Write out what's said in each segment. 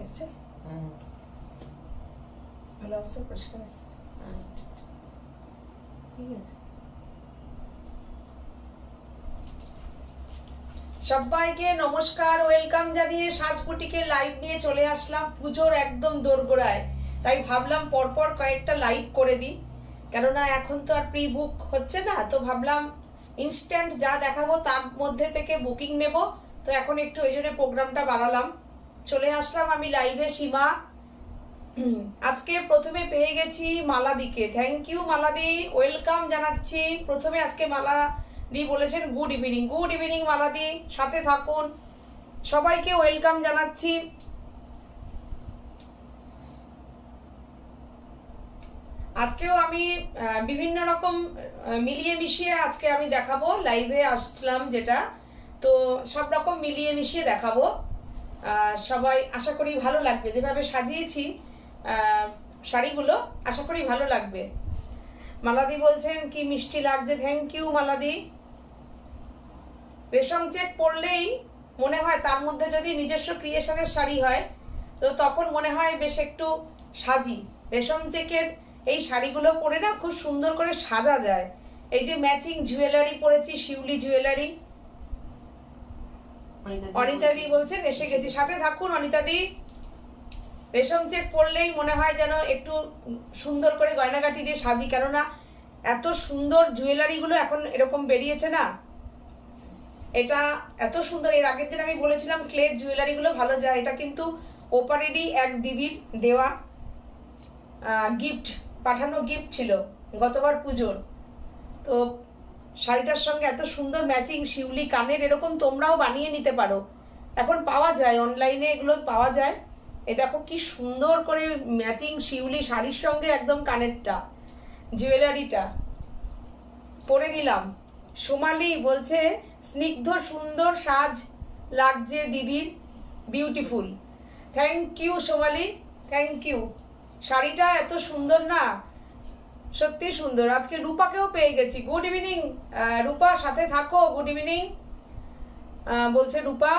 এসছে ভালো আসছে, পরিষ্কার আসছে, ঠিক আছে। সবাইকে নমস্কার, ওয়েলকাম জানিয়ে সাজ বুটিকে লাইভ নিয়ে চলে আসলাম পুজোর একদম দোরগোড়ায়। তাই ভাবলাম পরপর কয়েকটা লাইভ করে দিই, কেননা এখন তো আর প্রি বুক হচ্ছে না, তো ভাবলাম ইনস্ট্যান্ট যা দেখাবো তার মধ্যে থেকে বুকিং নেব। তো এখন একটু ওই জন্য প্রোগ্রামটা বাড়ালাম, চলে আসলাম আমি লাইভে। সীমা আজকে প্রথমে পেয়ে গেছি মালাদিকে, থ্যাংক ইউ মালাদি, ওয়েলকাম জানাচ্ছি। প্রথমে আজকে মালাদি বলেছেন গুড ইভিনিং, গুড ইভিনিং মালাদি, সাথে থাকুন, সবাইকে ওয়েলকাম জানাচ্ছি। আজকেও আমি বিভিন্ন রকম মিলিয়ে মিশিয়ে আজকে আমি দেখাবো, লাইভে আসলাম যেটা, তো সব রকম মিলিয়ে মিশিয়ে দেখাবো। সবাই আশা করি ভালো লাগবে, যেভাবে সাজিয়েছি শাড়িগুলো আশা করি ভালো লাগবে। মালাদি বলছেন কি মিষ্টি লাগছে, থ্যাংক ইউ মালাদি। রেশম চেক পরলেই মনে হয় তার মধ্যে যদি নিজস্ব ক্রিয়েশনের শাড়ি হয় তো তখন মনে হয় বেশ একটু সাজি। রেশম চেকের এই শাড়িগুলো পরে না খুব সুন্দর করে সাজা যায়। এই যে ম্যাচিং জুয়েলারি পরেছি, শিউলি জুয়েলারি। অনিতাদি বলছেন এসে গেছি, সাথে থাকুন অনিতাদি। রেশম চেক পরলেই মনে হয় যেন একটু সুন্দর করে গয়নাগাটি দিয়ে সাজি, কেননা এত সুন্দর জুয়েলারিগুলো এখন এরকম বেরিয়েছে না, এটা এত সুন্দর। এর আগের দিন আমি বলেছিলাম ক্লের জুয়েলারিগুলো ভালো যায়, এটা কিন্তু ওপারেরই এক দিদির দেওয়া গিফট, পাঠানো গিফট ছিল গতবার পুজোর। তো শাড়িটার সঙ্গে এত সুন্দর ম্যাচিং শিউলি কানের এরকম তোমরাও বানিয়ে নিতে পারো, এখন পাওয়া যায় অনলাইনে, এগুলো পাওয়া যায়। এ দেখো কি সুন্দর করে ম্যাচিং শিউলি শাড়ির সঙ্গে একদম কানেরটা, জুয়েলারিটা পরে নিলাম। সোমালি বলছে স্নিগ্ধ সুন্দর সাজ লাগছে দিদির, beautiful. Thank you Somali, thank you. শাড়িটা এত সুন্দর না, সত্যি সুন্দর। আজকে রূপাকেও পেয়ে গেছি, গুড ইভিনিং রূপা, সাথে থাকো, গুড ইভিনিং বলছে রূপা।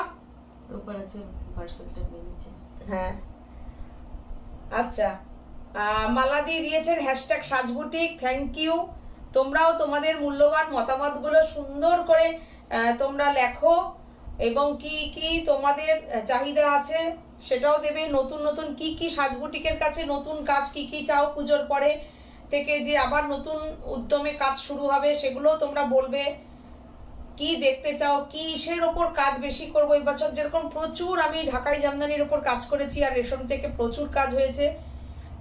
রূপার আছে পার্সেলটা পেয়েছে, হ্যাঁ আচ্ছা। মালাদি দিয়েছেন হ্যাশট্যাগ সাজবুটিক, থ্যাংক ইউ। তোমরাও তোমাদের মূল্যবান মতামতগুলো সুন্দর করে তোমরা লেখো, এবং কি কি তোমাদের চাহিদা আছে সেটাও দেবে। নতুন নতুন কি কি সাজবুটিকের কাছে নতুন কাজ কি কি চাও, পুজোর পরে থেকে যে আবার নতুন উদ্যমে কাজ শুরু হবে সেগুলোও তোমরা বলবে। কি দেখতে চাও, কিসের ওপর কাজ বেশি করবো এবছর, যেরকম প্রচুর আমি ঢাকাই জামদানির ওপর কাজ করেছি আর রেশম থেকে প্রচুর কাজ হয়েছে।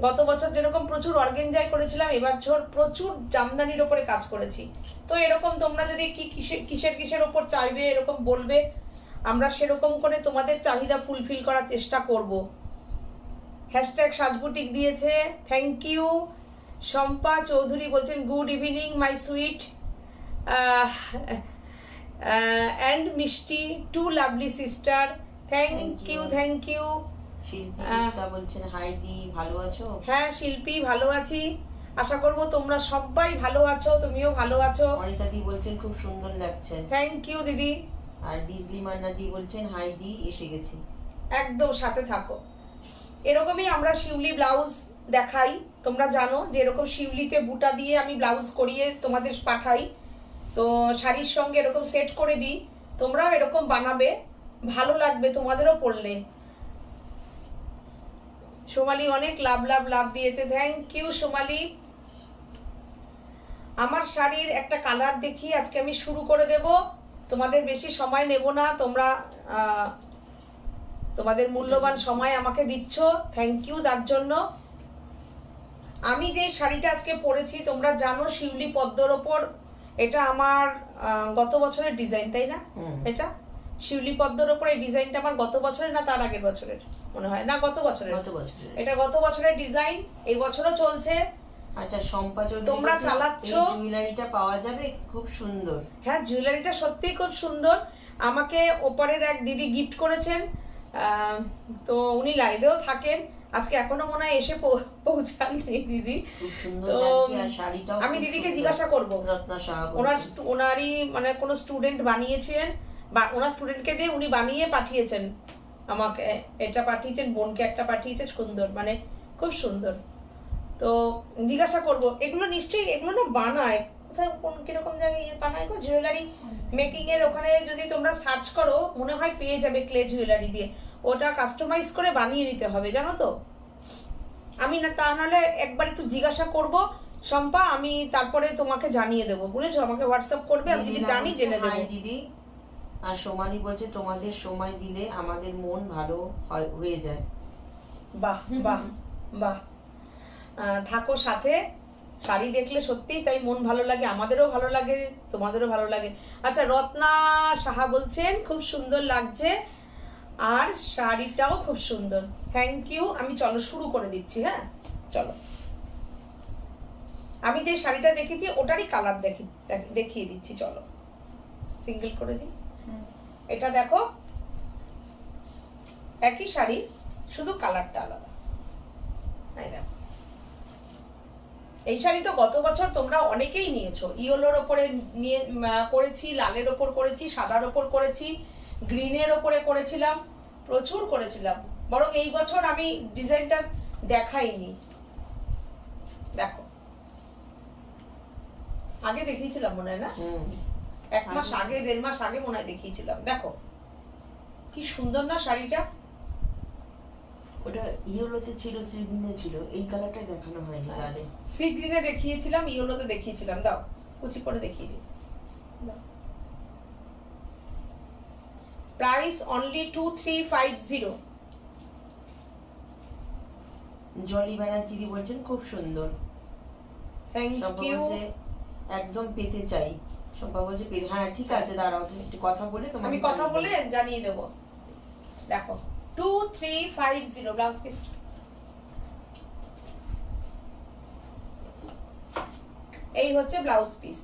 গত বছর যেরকম প্রচুর অর্গেনজাই করেছিলাম, এবছর প্রচুর জামদানির ওপরে কাজ করেছি। তো এরকম তোমরা যদি কি কিসের কিসের ওপর চাইবে এরকম বলবে, আমরা সেরকম করে তোমাদের চাহিদা ফুলফিল করার চেষ্টা করব। হ্যাশট্যাগ সাজবুটিক দিয়েছে, থ্যাংক ইউ। শম্পা চৌধুরী বলছেন good evening my sweet and মিষ্টি, to lovely sister, thank you, thank you. Shilpi বলছেন হাই দি, ভালো আছো? হ্যাঁ শিল্পী, ভালো আছি, আশা করব তোমরা সবাই ভালো আছো, তুমিও ভালো আছো। অনিতা দি বলছেন খুব সুন্দর লাগছে, থ্যাংক ইউ দিদি। আর ডিজলি মান্না দি বলছেন হাই দি, এসে গেছি। একদম সাথে থাকো। এরকমই আমরা শিউলি ব্লাউজ দেখাই, তোমরা জানো যে এরকম শিউলিতে বুটা দিয়ে আমি ব্লাউজ করিয়ে তোমাদের পাঠাই, তো শাড়ির সঙ্গে এরকম সেট করে দিই, তোমরাও এরকম বানাবে, ভালো লাগবে তোমাদেরও পড়লে। সোমালি অনেক লাভ লাভ লাভ দিয়েছে, থ্যাংক ইউ সোমালি। আমার শাড়ির একটা কালার দেখি আজকে আমি শুরু করে দেব, তোমাদের বেশি সময় নেব না, তোমরা তোমাদের মূল্যবান সময় আমাকে দিচ্ছ, থ্যাংক ইউ তার জন্য। আমি যে শাড়িটা আজকে পরেছি তোমরা জানো শিউলি পদ্মর ওপর, এটা আমার গত বছরের ডিজাইন, তাই না? এটা শিউলি পদ্মর ওপর এই ডিজাইনটা আমার গত বছরের না তার আগের বছরের মনে হয়, না গত বছরের, এটা গত বছরের ডিজাইন, এই বছরও চলছে। আচ্ছা শম্পা চৌধুরী, তোমরা চালাচ্ছো, জুয়েলারিটা পাওয়া যাবে, খুব সুন্দর। হ্যাঁ জুয়েলারিটা সত্যিই খুব সুন্দর, আমাকে ওপরের এক দিদি গিফট করেছেন, তো উনি লাইভেও থাকেন, আজকে এখনো মনে হয় এসে পৌঁছাননি দিদি। তো আমি দিদিকে জিজ্ঞাসা করবো, ওনারই মানে কোনো স্টুডেন্ট বানিয়েছেন বা ওনার স্টুডেন্টকে দিয়ে উনি বানিয়ে পাঠিয়েছেন, আমাকে এটা পাঠিয়েছেন, বোনকে একটা পাঠিয়েছে, সুন্দর, মানে খুব সুন্দর। তো জিজ্ঞাসা করব, এগুলো নিশ্চয়ই এগুলো না বানায় কোথায়, কোন কিরকম জায়গায় বানায় গো, জুয়েলারি মেকিং এর ওখানে যদি তোমরা সার্চ করো মনে হয় পেয়ে যাবে ক্লে জুয়েলারি দিয়ে। ওটা কাস্টমাইজ করে বানিয়ে নিতে হবে, জানো তো। আমি না তা নাহলে একবার একটু জিজ্ঞাসা করব শম্পা, আমি তারপরে তোমাকে জানিয়ে দেবো, বুঝেছো? আমাকে হোয়াটসঅ্যাপ করবে, আমি যদি জানি জেনে দেবো। দিদি আর সোমালি বলছে তোমাদের সময় দিলে আমাদের মন ভালো হয়ে যায়। বাহ বাহ বাহ, থাকো সাথে, শাড়ি দেখলে সত্যিই তাই মন ভালো লাগে, আমাদেরও ভালো লাগে, তোমাদেরও ভালো লাগে। আচ্ছা, রত্না সাহা বলছেন খুব সুন্দর লাগছে আর শাড়িটাও খুব সুন্দর, থ্যাংক ইউ। আমি চলো শুরু করে দিচ্ছি, হ্যাঁ চলো। আমি যে শাড়িটা দেখেছি ওটারই কালার দেখিয়ে দিচ্ছি, চলো সিঙ্গেল করে দিই। এটা দেখো, একই শাড়ি, শুধু কালারটা আলাদা। দেখো, এই শাড়ি তো গত বছর তোমরা অনেকেই নিয়েছো। ইয়েলোর ওপরে নিয়ে করেছি, লালের ওপর করেছি, সাদার ওপর করেছি, গ্রিনের ওপরে করেছিলাম, প্রচুর করেছিলাম। বরং এই বছর আমি ডিজাইনটা দেখাইনি। দেখো, আগে দেখিয়েছিলাম মনে হয় না, 1 মাস আগে, 1.5 মাস আগে মনে হয় দেখিয়েছিলাম। দেখো কি সুন্দর না শাড়িটা। ওটা ইয়েলোতে ছিল, সি গ্রিনে ছিল, এই কালারটাই দেখানো হয়নি লালে। সি গ্রিনে দেখিয়েছিলাম, ইয়েলোতে দেখিয়েছিলাম। দাও কুচি করে দেখিয়ে দিই। Price only 2350। জলি ব্যানার্জি দি বলছেন খুব সুন্দর, থ্যাংক ইউ। একদম পেতে চাই। সম্ভব বলছে হ্যাঁ ঠিক আছে, দাঁড়াও একটু কথা বলে তোমাকে আমি কথা বলে জানিয়ে দেব। দেখো 2350 ব্লাউজ পিস। এই হচ্ছে ব্লাউজ পিস।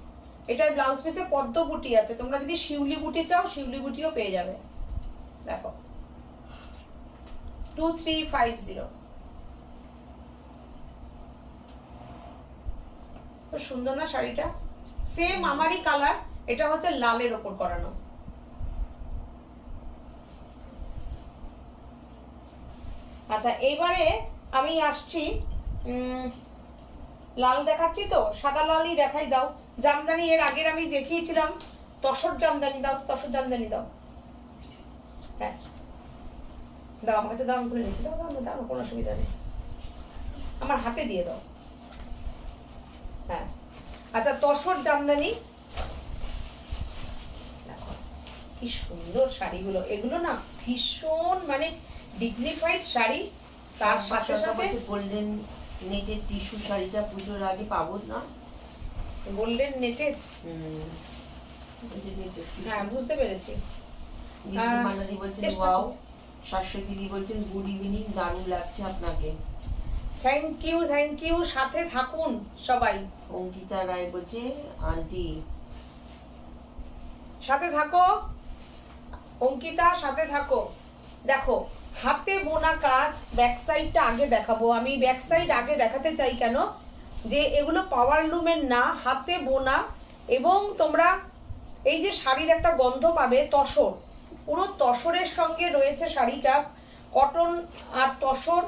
এটার ব্লাউজ পিসে পদ্ম বুটি আছে, তোমরা যদি শিউলি বুটি চাও শিউলি বুটিও পেয়ে যাবে। দেখো 2350, খুব সুন্দর না শাড়িটা, সেম আমারই কালার। এটা হচ্ছে লালের ওপর করানো। আচ্ছা, এইবারে আমি আসছি, লাল দেখাচ্ছি তো, সাদা লালই দেখাই। দাও জামদানি, এর আগের আমি দেখিয়েছিলাম তসর জামদানি। দাও তসর জামদানি দাও, হ্যাঁ দাও আমার কাছে, দাও আমি খুলে নিচ্ছি। দাও দাও দাও, কোনো অসুবিধা নেই, আমার হাতে দিয়ে দাও। হ্যাঁ আচ্ছা, তসর জামদানি। দেখো কি সুন্দর শাড়িগুলো, এগুলো না ভীষণ মানে ডিগনিফাইড শাড়ি। তার সাথে সাথে গোল্ডেন নেটের টিস্যু শাড়িটা পুজোর আগে পাবো না? গোল্ডেন নেটের, হ্যাঁ বুঝতে পেরেছি। মানাদি বলছেন ওয়াও, শাশ্বতী দি বলছেন গুড ইভিনিং, দারুণ লাগছে আপনাকে। থ্যাংক ইউ থ্যাংক ইউ, সাথে থাকুন সবাই। অঙ্কিতা রায় বলছে আন্টি সাথে থাকো, অঙ্কিতা সাথে থাকো। দেখো হাতে বোনা কাজ, ব্যাক সাইডটা আগে দেখাবো। আমি ব্যাক সাইড আগে দেখাতে চাই কেন, যে এগুলো পাওয়ার লুমের না, হাতে বোনা। এবং তোমরা এই যে শাড়ির একটা গন্ধ পাবে, তসর, পুরো তসরের সঙ্গে রয়েছে শাড়িটা। কটন আর তসর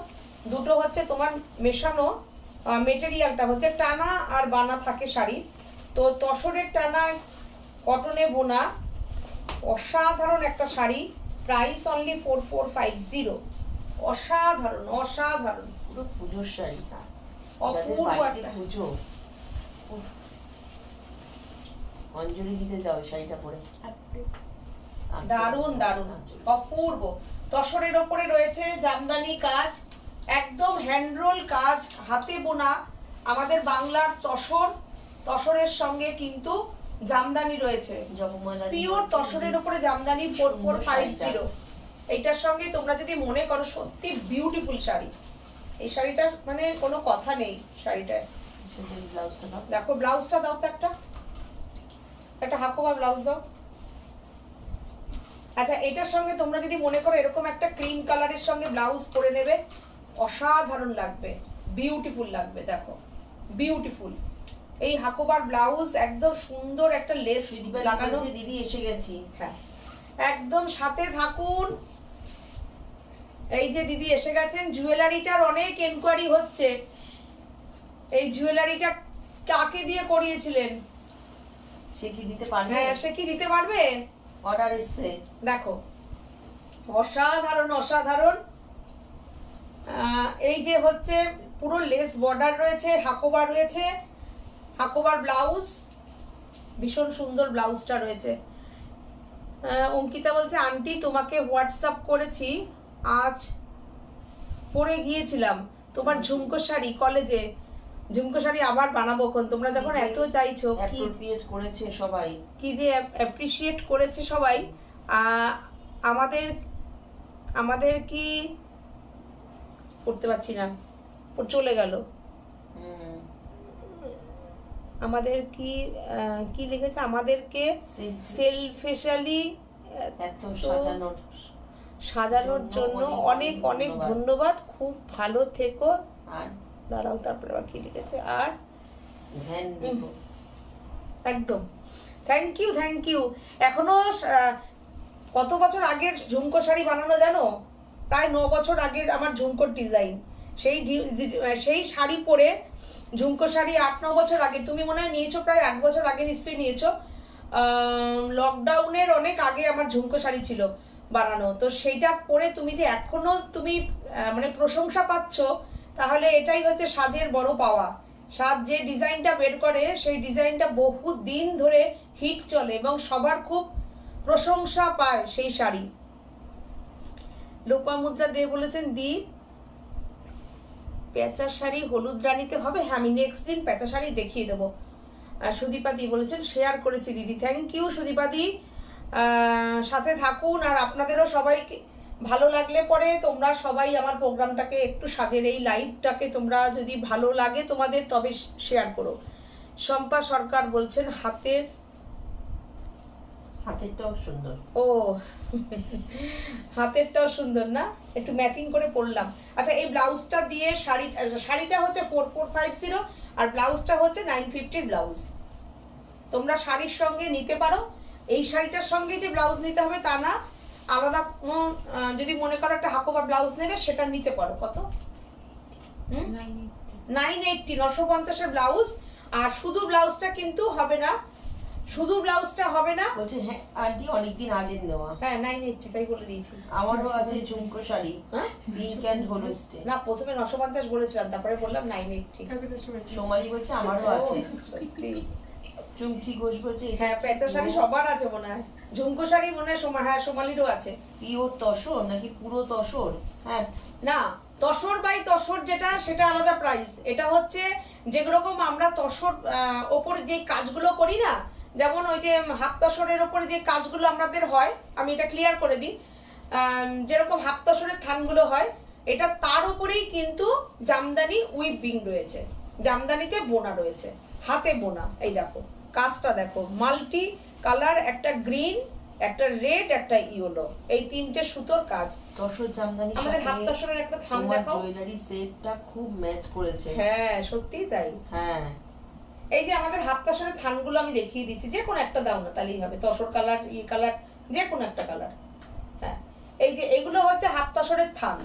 দুটো হচ্ছে তোমার মেশানো, মেটেরিয়ালটা হচ্ছে টানা আর বানা থাকে শাড়ি। তো তসরের টানা, কটনে বোনা, অসাধারণ একটা শাড়ি। Price only 4450। অসাধারণ অসাধারণ, পুরো পুজোর শাড়ি, অপূর্ব একটা পুজো। অঞ্জলি দিতে যাও শাড়িটা পরে, দারুণ দারুণ অপূর্ব। তসরের ওপরে রয়েছে জামদানি কাজ, একদম হ্যান্ডরোল কাজ, হাতে বোনা। আমাদের বাংলার তসর, তসরের সঙ্গে কিন্তু জামদানি রয়েছে, পিওর তসরের উপরে জামদানি। 4450। এইটার সঙ্গে তোমরা যদি মনে করো, সত্যি বিউটিফুল শাড়ি। এই শাড়িটা মানে কোনো কথা নেই শাড়িটায়। দেখো ব্লাউজটা দাও তো, একটা হাফকোবা ব্লাউজ দাও। আচ্ছা, এটার সঙ্গে তোমরা যদি মনে করো এরকম একটা ক্রিম কালারের সঙ্গে ব্লাউজ পরে নেবে, অসাধারণ লাগবে, বিউটিফুল লাগবে। দেখো বিউটিফুল এই হাকোবার ব্লাউজ, একদম সুন্দর একটা লেস লাগানো। দিদি এসে গেছি, হ্যাঁ একদম সাথে থাকুন। এই যে দিদি এসে গেছেন, জুয়েলারিটার অনেক এনকোয়ারি হচ্ছে। এই জুয়েলারিটা কাকে দিয়ে করিয়েছিলেন? সে কি দিতে পারবে? হ্যাঁ, সে কি দিতে পারবে? অর্ডার এসছে, দেখো অসাধারণ অসাধারণ। এই যে হচ্ছে পুরো লেস বর্ডার রয়েছে, হাকোবা রয়েছে, হাকোবার ব্লাউজ, ভীষণ সুন্দর ব্লাউজটা রয়েছে। অঙ্কিতা বলছে আন্টি তোমাকে হোয়াটসঅ্যাপ করেছি, আজ পরে গিয়েছিলাম তোমার ঝুমকো শাড়ি কলেজে। ঝুমকো শাড়ি আবার বানাবো কোন, তোমরা যখন এত চাইছো। কি করেছে সবাই, কি যে অ্যাপ্রিশিয়েট করেছে সবাই। আমাদের আমাদের কি পড়তে পারছি না, চলে গেল। আমাদের কি কি লিখেছে? আমাদেরকে সেলফিশালি এত সাজানোর জন্য অনেক অনেক ধন্যবাদ, খুব ভালো থেকো। আর দাঁড়াও, তারপরে আবার কি লিখেছে? আর একদম থ্যাংক ইউ থ্যাংক ইউ। এখনো কত বছর আগের ঝুমকো শাড়ি বানানো জানো? প্রায় 9 বছর আগের আমার ঝুমকোর ডিজাইন। সেই শাড়ি পরে ঝুমকো শাড়ি 8-9 বছর আগে, তুমি মনে হয় নিয়েছো প্রায় 8 বছর আগে নিশ্চয়ই নিয়েছো। লকডাউনের অনেক আগে আমার ঝুমকো শাড়ি ছিল বানানো। তো সেইটা পরে তুমি যে এখনো তুমি মানে প্রশংসা পাচ্ছ, তাহলে এটাই হচ্ছে সাজের বড় পাওয়া। সাজ যে ডিজাইনটা বের করে সেই ডিজাইনটা বহু দিন ধরে হিট চলে এবং সবার খুব প্রশংসা পায় সেই শাড়ি। লোপামুদ্রা দে বলেছেন দি পেঁচা শাড়ি হলুদ রানীতে হবে। হ্যাঁ, আমি নেক্সট দিন পেঁচা শাড়ি দেখিয়ে দেবো। সুদীপাদি বলেছেন শেয়ার করেছি দিদি, থ্যাংক ইউ সুদীপাদি। সাথে থাকুন, আর আপনাদেরও সবাইকে ভালো লাগলে পরে তোমরা সবাই আমার প্রোগ্রামটাকে একটু সাজের এই লাইভটাকে তোমরা যদি ভালো লাগে তোমাদের তবে শেয়ার করো। শম্পা সরকার বলছেন হাতেরটাও সুন্দর। ও হাতেরটাও সুন্দর না, একটু ম্যাচিং করে পরলাম। আচ্ছা, এই ব্লাউজটা দিয়ে শাড়িটা হচ্ছে 4450 আর ব্লাউজটা হচ্ছে 950 ব্লাউজ। তোমরা শাড়ির সঙ্গে নিতে পারো, এই শাড়িটার সঙ্গে যে ব্লাউজ নিতে হবে তা না, আলাদা যদি মনে করো একটা হাকোবা ব্লাউজ নেবে সেটা নিতে পারো। কত? 980 950 ব্লাউজ। আর শুধু ব্লাউজটা কিন্তু হবে না, শুধু ব্লাউজটা হবে না। বলছে হ্যাঁ আন্টি অনেকদিন আগে নেওয়া। হ্যাঁ 980 তাই বলে দিয়েছি। আমারও আছে ঝুমকো শাড়ি, হ্যাঁ পিঙ্ক এন্ড হলুদ। না, প্রথমে 950 বলেছিলাম, তারপরে বললাম 980। সোমালি বলছে আমারও আছে। চুমকি ঘোষ বলছে হ্যাঁ পেঁচা শাড়ি সবার আছে মনে হয়, ঝুমকো শাড়ি মনে হয় হ্যাঁ সোমালিরও আছে। পিওর তসর নাকি পুরো তসর? হ্যাঁ না, তসর বাই তসর যেটা সেটা আলাদা প্রাইস। এটা হচ্ছে যেরকম আমরা তসর ওপরে যে কাজগুলো করি না, যেমন ওই যে হাফ তসরের ওপরে যে কাজগুলো আমাদের হয়, আমি এটা ক্লিয়ার করে দিই, যেরকম হাফ তসরের থানগুলো হয়, এটা তার উপরেই কিন্তু জামদানি উইভিং রয়েছে, জামদানিতে বোনা রয়েছে, হাতে বোনা। এই দেখো কাজটা দেখো, মাল্টি কালার, একটা গ্রিন, একটা রেড, একটা ইয়েলো, এই 3টে সুতোর কাজ। তসর জামদানি আমাদের হাফ তসরের একটা থান দেখো, জুয়েলারি সেটটা খুব ম্যাচ করেছে। হ্যাঁ সত্যি তাই। হ্যাঁ এই যে আমাদের হাফ তসরের থানগুলো আমি দেখিয়ে দিচ্ছি, যে কোনো একটা দাও না তাহলেই হবে, তসর কালার, ই কালার, যে কোনো একটা কালার। হ্যাঁ, এই যে এগুলো হচ্ছে হাফ তসরের থান,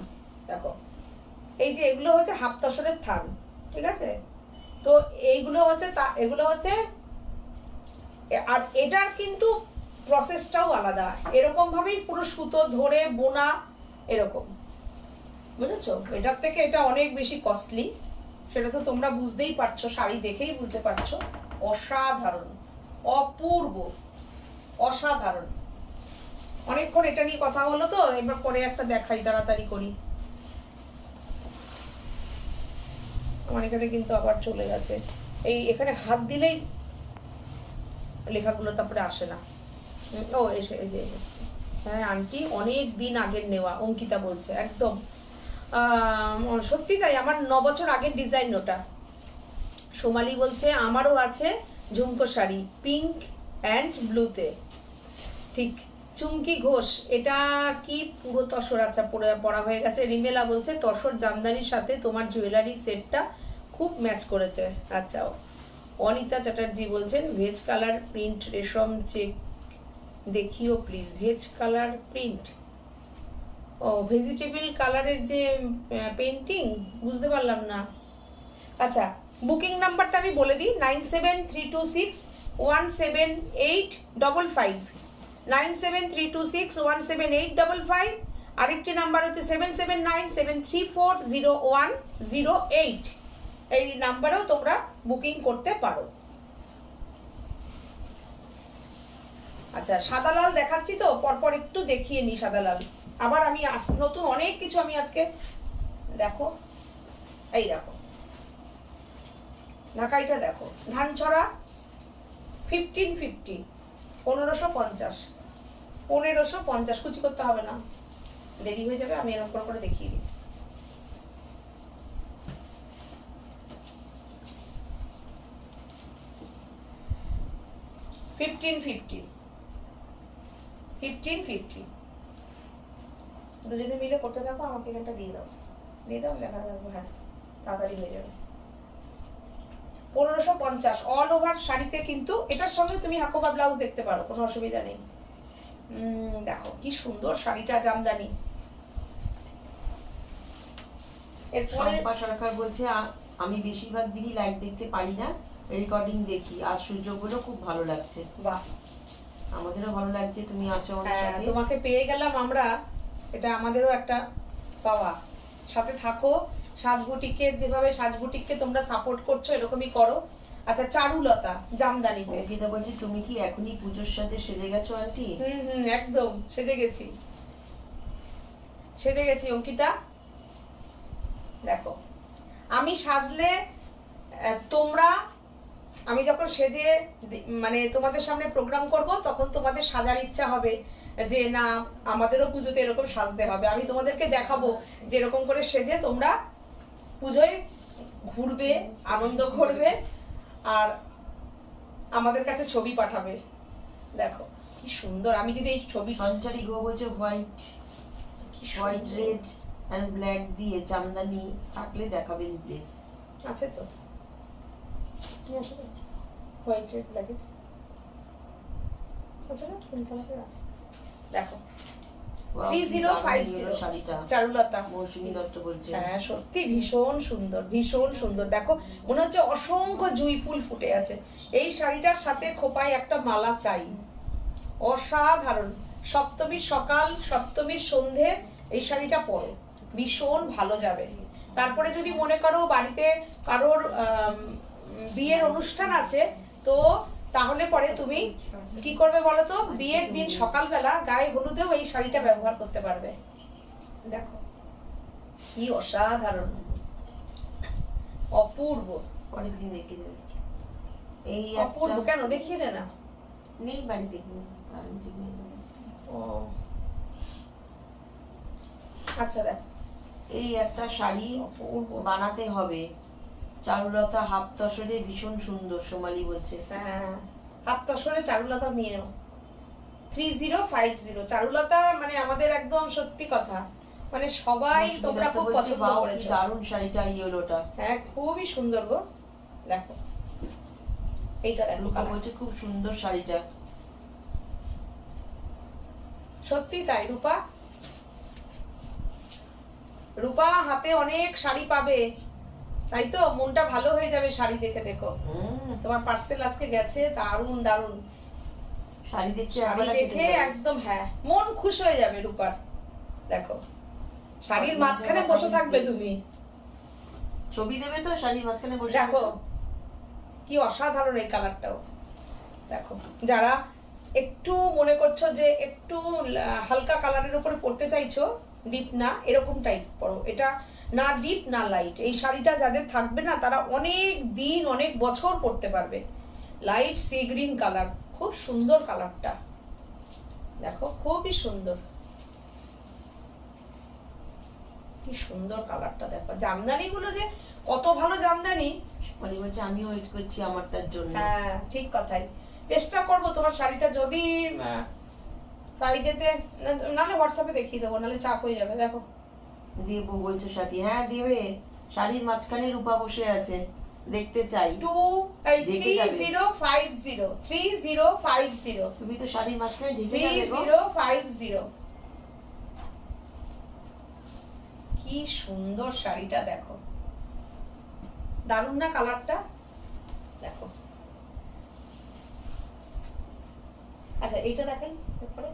দেখো এই যে এগুলো হচ্ছে হাফ তসরের থান, ঠিক আছে? তো এইগুলো হচ্ছে এগুলো হচ্ছে, আর এটার কিন্তু প্রসেসটাও আলাদা, এরকম ভাবেই পুরো সুতো ধরে বোনা, এরকম, বুঝেছো? এটার থেকে এটা অনেক বেশি কস্টলি, সেটা তো তোমরা বুঝতেই পারছো, শাড়ি দেখেই বুঝতে পারছো। অসাধারণ, অপূর্ব, অসাধারণ। অনেকক্ষণ এটা নিয়ে কথা হলো, তো এবার পরে একটা দেখাই, তাড়াতাড়ি করি। আমার এখানে কিন্তু আবার চলে গেছে, এই এখানে হাত দিলেই লেখাগুলো তারপরে আসে না। ও এসে এসছে। হ্যাঁ আন্টি অনেক দিন আগের নেওয়া, অঙ্কিতা বলছে, একদম সত্যি তাই, আমার 9 বছর আগের ডিজাইন ওটা। সোমালি বলছে আমারও আছে ঝুমকো শাড়ি পিঙ্ক অ্যান্ড ব্লুতে, ঠিক। চুমকি ঘোষ, এটা কি পুরো তসর? আচ্ছা পড়া হয়ে গেছে। রিমেলা বলছে তসর জামদানির সাথে তোমার জুয়েলারি সেটটা খুব ম্যাচ করেছে। আচ্ছা, অনিতা চ্যাটার্জি বলছেন ভেজ কালার প্রিন্ট রেশম চেক দেখিও প্লিজ, ভেজ কালার প্রিন্ট। ও ও ভেজিটেবল কালারের যে পেন্টিং, বুঝতে পারলাম না। আচ্ছা, বুকিং নাম্বারটা আমি বলে দিই, 9732617855, 9732617855। আরেকটি নাম্বার হচ্ছে 7797340108। এই নাম্বারেও তোমরা বুকিং করতে পারো। আচ্ছা, সাদা লাল দেখাচ্ছি তো, পরপর একটু দেখিয়ে নি সাদা লাল। আবার আমি নতুন অনেক কিছু আমি আজকে, দেখো এই দেখো ঢাকাইটা দেখো, ধান ছড়া 1550, 1550, 1550। কুচি করতে হবে না, দেরি হয়ে যাবে, আমি এরকম করে দেখিয়ে দিই। $1550 দুজনে মিলে করতে থাকো, আমাকে এখানটা দিয়ে দাও, লেখা থাকবো। হ্যাঁ, তাড়াতাড়ি হয়ে যাবে। 1550 অল ওভার শাড়িতে, কিন্তু এটার সঙ্গে তুমি হাকোবা ব্লাউজ দেখতে পারো, কোনো অসুবিধা নেই। দেখো কি সুন্দর শাড়িটা, জামদানি। এরপরে সরকার বলছে আমি বেশিরভাগ দিনই লাইভ দেখতে পারি না, রেকর্ডিং দেখি, আজ সুযোগ হলো, খুব ভালো লাগছে। বাহ, আমাদেরও ভালো লাগছে তুমি আছো আমাদের সাথে। তোমাকে পেয়ে গেলাম আমরা, এটা আমাদেরও একটা পাওয়া। সাথে থাকো, সাজ বুটিকের যেভাবে সাজ বুটিককে তোমরা সাপোর্ট করছো, এরকমই করো। আচ্ছা, চারুলতা জামদানিতে। অঙ্কিতা বলছি তুমি কি এখনই পুজোর সাথে সেজে গেছো আন্টি? একদম সেজে গেছি অঙ্কিতা। দেখো, আমি সাজলে তোমরা, আমি যখন সেজে মানে তোমাদের সামনে প্রোগ্রাম করব, তখন তোমাদের সাজার ইচ্ছা হবে যে না আমাদেরও পুজোতে এরকম সাজতে হবে। আমি তোমাদেরকে দেখাবো যে এরকম করে সেজে তোমরা পুজোয় ঘুরবে, আনন্দ করবে, আর আমাদের কাছে ছবি পাঠাবে। দেখো কি সুন্দর। আমি যদি এই ছবি, সঞ্চারী গো বলছে হোয়াইট রেড এন্ড ব্ল্যাক দিয়ে জামদানি থাকলে দেখাবেন প্লিজ। আছে তো, হোয়াইট রেড ব্ল্যাক আছে না, কোন কালারের আছে দেখো। 3050 শাড়িটা চারুলতা, মৌসুমী দত্ত বলছে। হ্যাঁ সত্যি ভীষণ সুন্দর, ভীষণ সুন্দর। দেখো মনে হচ্ছে অসংখ্য জুঁই ফুল ফুটে আছে। এই শাড়িটার সাথে খোপায় একটা মালা চাই, অসাধারণ। সপ্তমীর সকাল, সপ্তমীর সন্ধে এই শাড়িটা পরো, ভীষণ ভালো যাবে। তারপরে যদি মনে করো বাড়িতে কারোর বিয়ের অনুষ্ঠান আছে, তো তাহলে পরে তুমি কি করবে বলো তো, বিয়ের দিন সকালবেলা গায়ে হলুদেও এই শাড়িটা ব্যবহার করতে পারবে। দেখো কি অসাধারণ, অপূর্ব। পরের দিন দেখিয়ে দেবে। এই অপূর্ব কেন, দেখিয়ে দে না। নেই বাড়িতে কি ও আচ্ছা, দেখ এই একটা শাড়ি বানাতে হবে, চারুলতা হাফ তসরে, ভীষণ সুন্দর। সোমালি বলছে হ্যাঁ, হাফ তসরে চারুলতা নিয়ে নাও। 3050 চারুলতা, মানে আমাদের একদম সত্যি কথা, মানে সবাই তোমরা খুব পছন্দ করেছো। দারুণ শাড়িটা, ইয়েলোটা। হ্যাঁ খুবই সুন্দর গো। দেখো এইটা দেখো, বলছে খুব সুন্দর শাড়িটা। সত্যি তাই। রূপা হাতে অনেক শাড়ি পাবে, তাই তো মনটা ভালো হয়ে যাবে শাড়ি দেখে। দেখো তোমার পার্সেল আজকে গেছে, দারুন দারুন শাড়ি দেখে একদম, হ্যাঁ মন খুশ হয়ে যাবে রূপার। দেখো শাড়ির মাঝখানে বসে থাকবে তুমি, ছবি দেবে তো শাড়ির মাঝখানে বসে। দেখো কি অসাধারণ এই কালারটাও। দেখো যারা একটু মনে করছো যে একটু হালকা কালারের উপরে পড়তে চাইছো, ডিপ না, এরকম টাইপ পরো। এটা না ডিপ না লাইট। এই শাড়িটা যাদের থাকবে না, তারা অনেক দিন, অনেক বছর পরতে পারবে। লাইট সি গ্রিন কালার, খুব সুন্দর কালারটা। দেখো খুবই সুন্দর, কি সুন্দর কালারটা। দেখো জামদানি গুলো যে কত ভালো জামদানি। মানে বলছে আমি ওয়েট করছি আমারটার জন্য। হ্যাঁ ঠিক কথাই। চেষ্টা করবো তোমার শাড়িটা যদি ফ্রাইডেতে, নাহলে হোয়াটসঅ্যাপে দেখিয়ে দেবো, নাহলে চাপ হয়ে যাবে। দেখো দেবো বলছে সাথী। হ্যাঁ দেবে, শাড়ির মাঝখানে রূপা বসে আছে, দেখতে চাই। 3050 তুমি তো শাড়ির মাঝখানে ঢেকে যাবে গো। 3050 কি সুন্দর শাড়িটা দেখো, দারুণ না কালারটা? দেখো, আচ্ছা এইটা দেখেন তারপরে,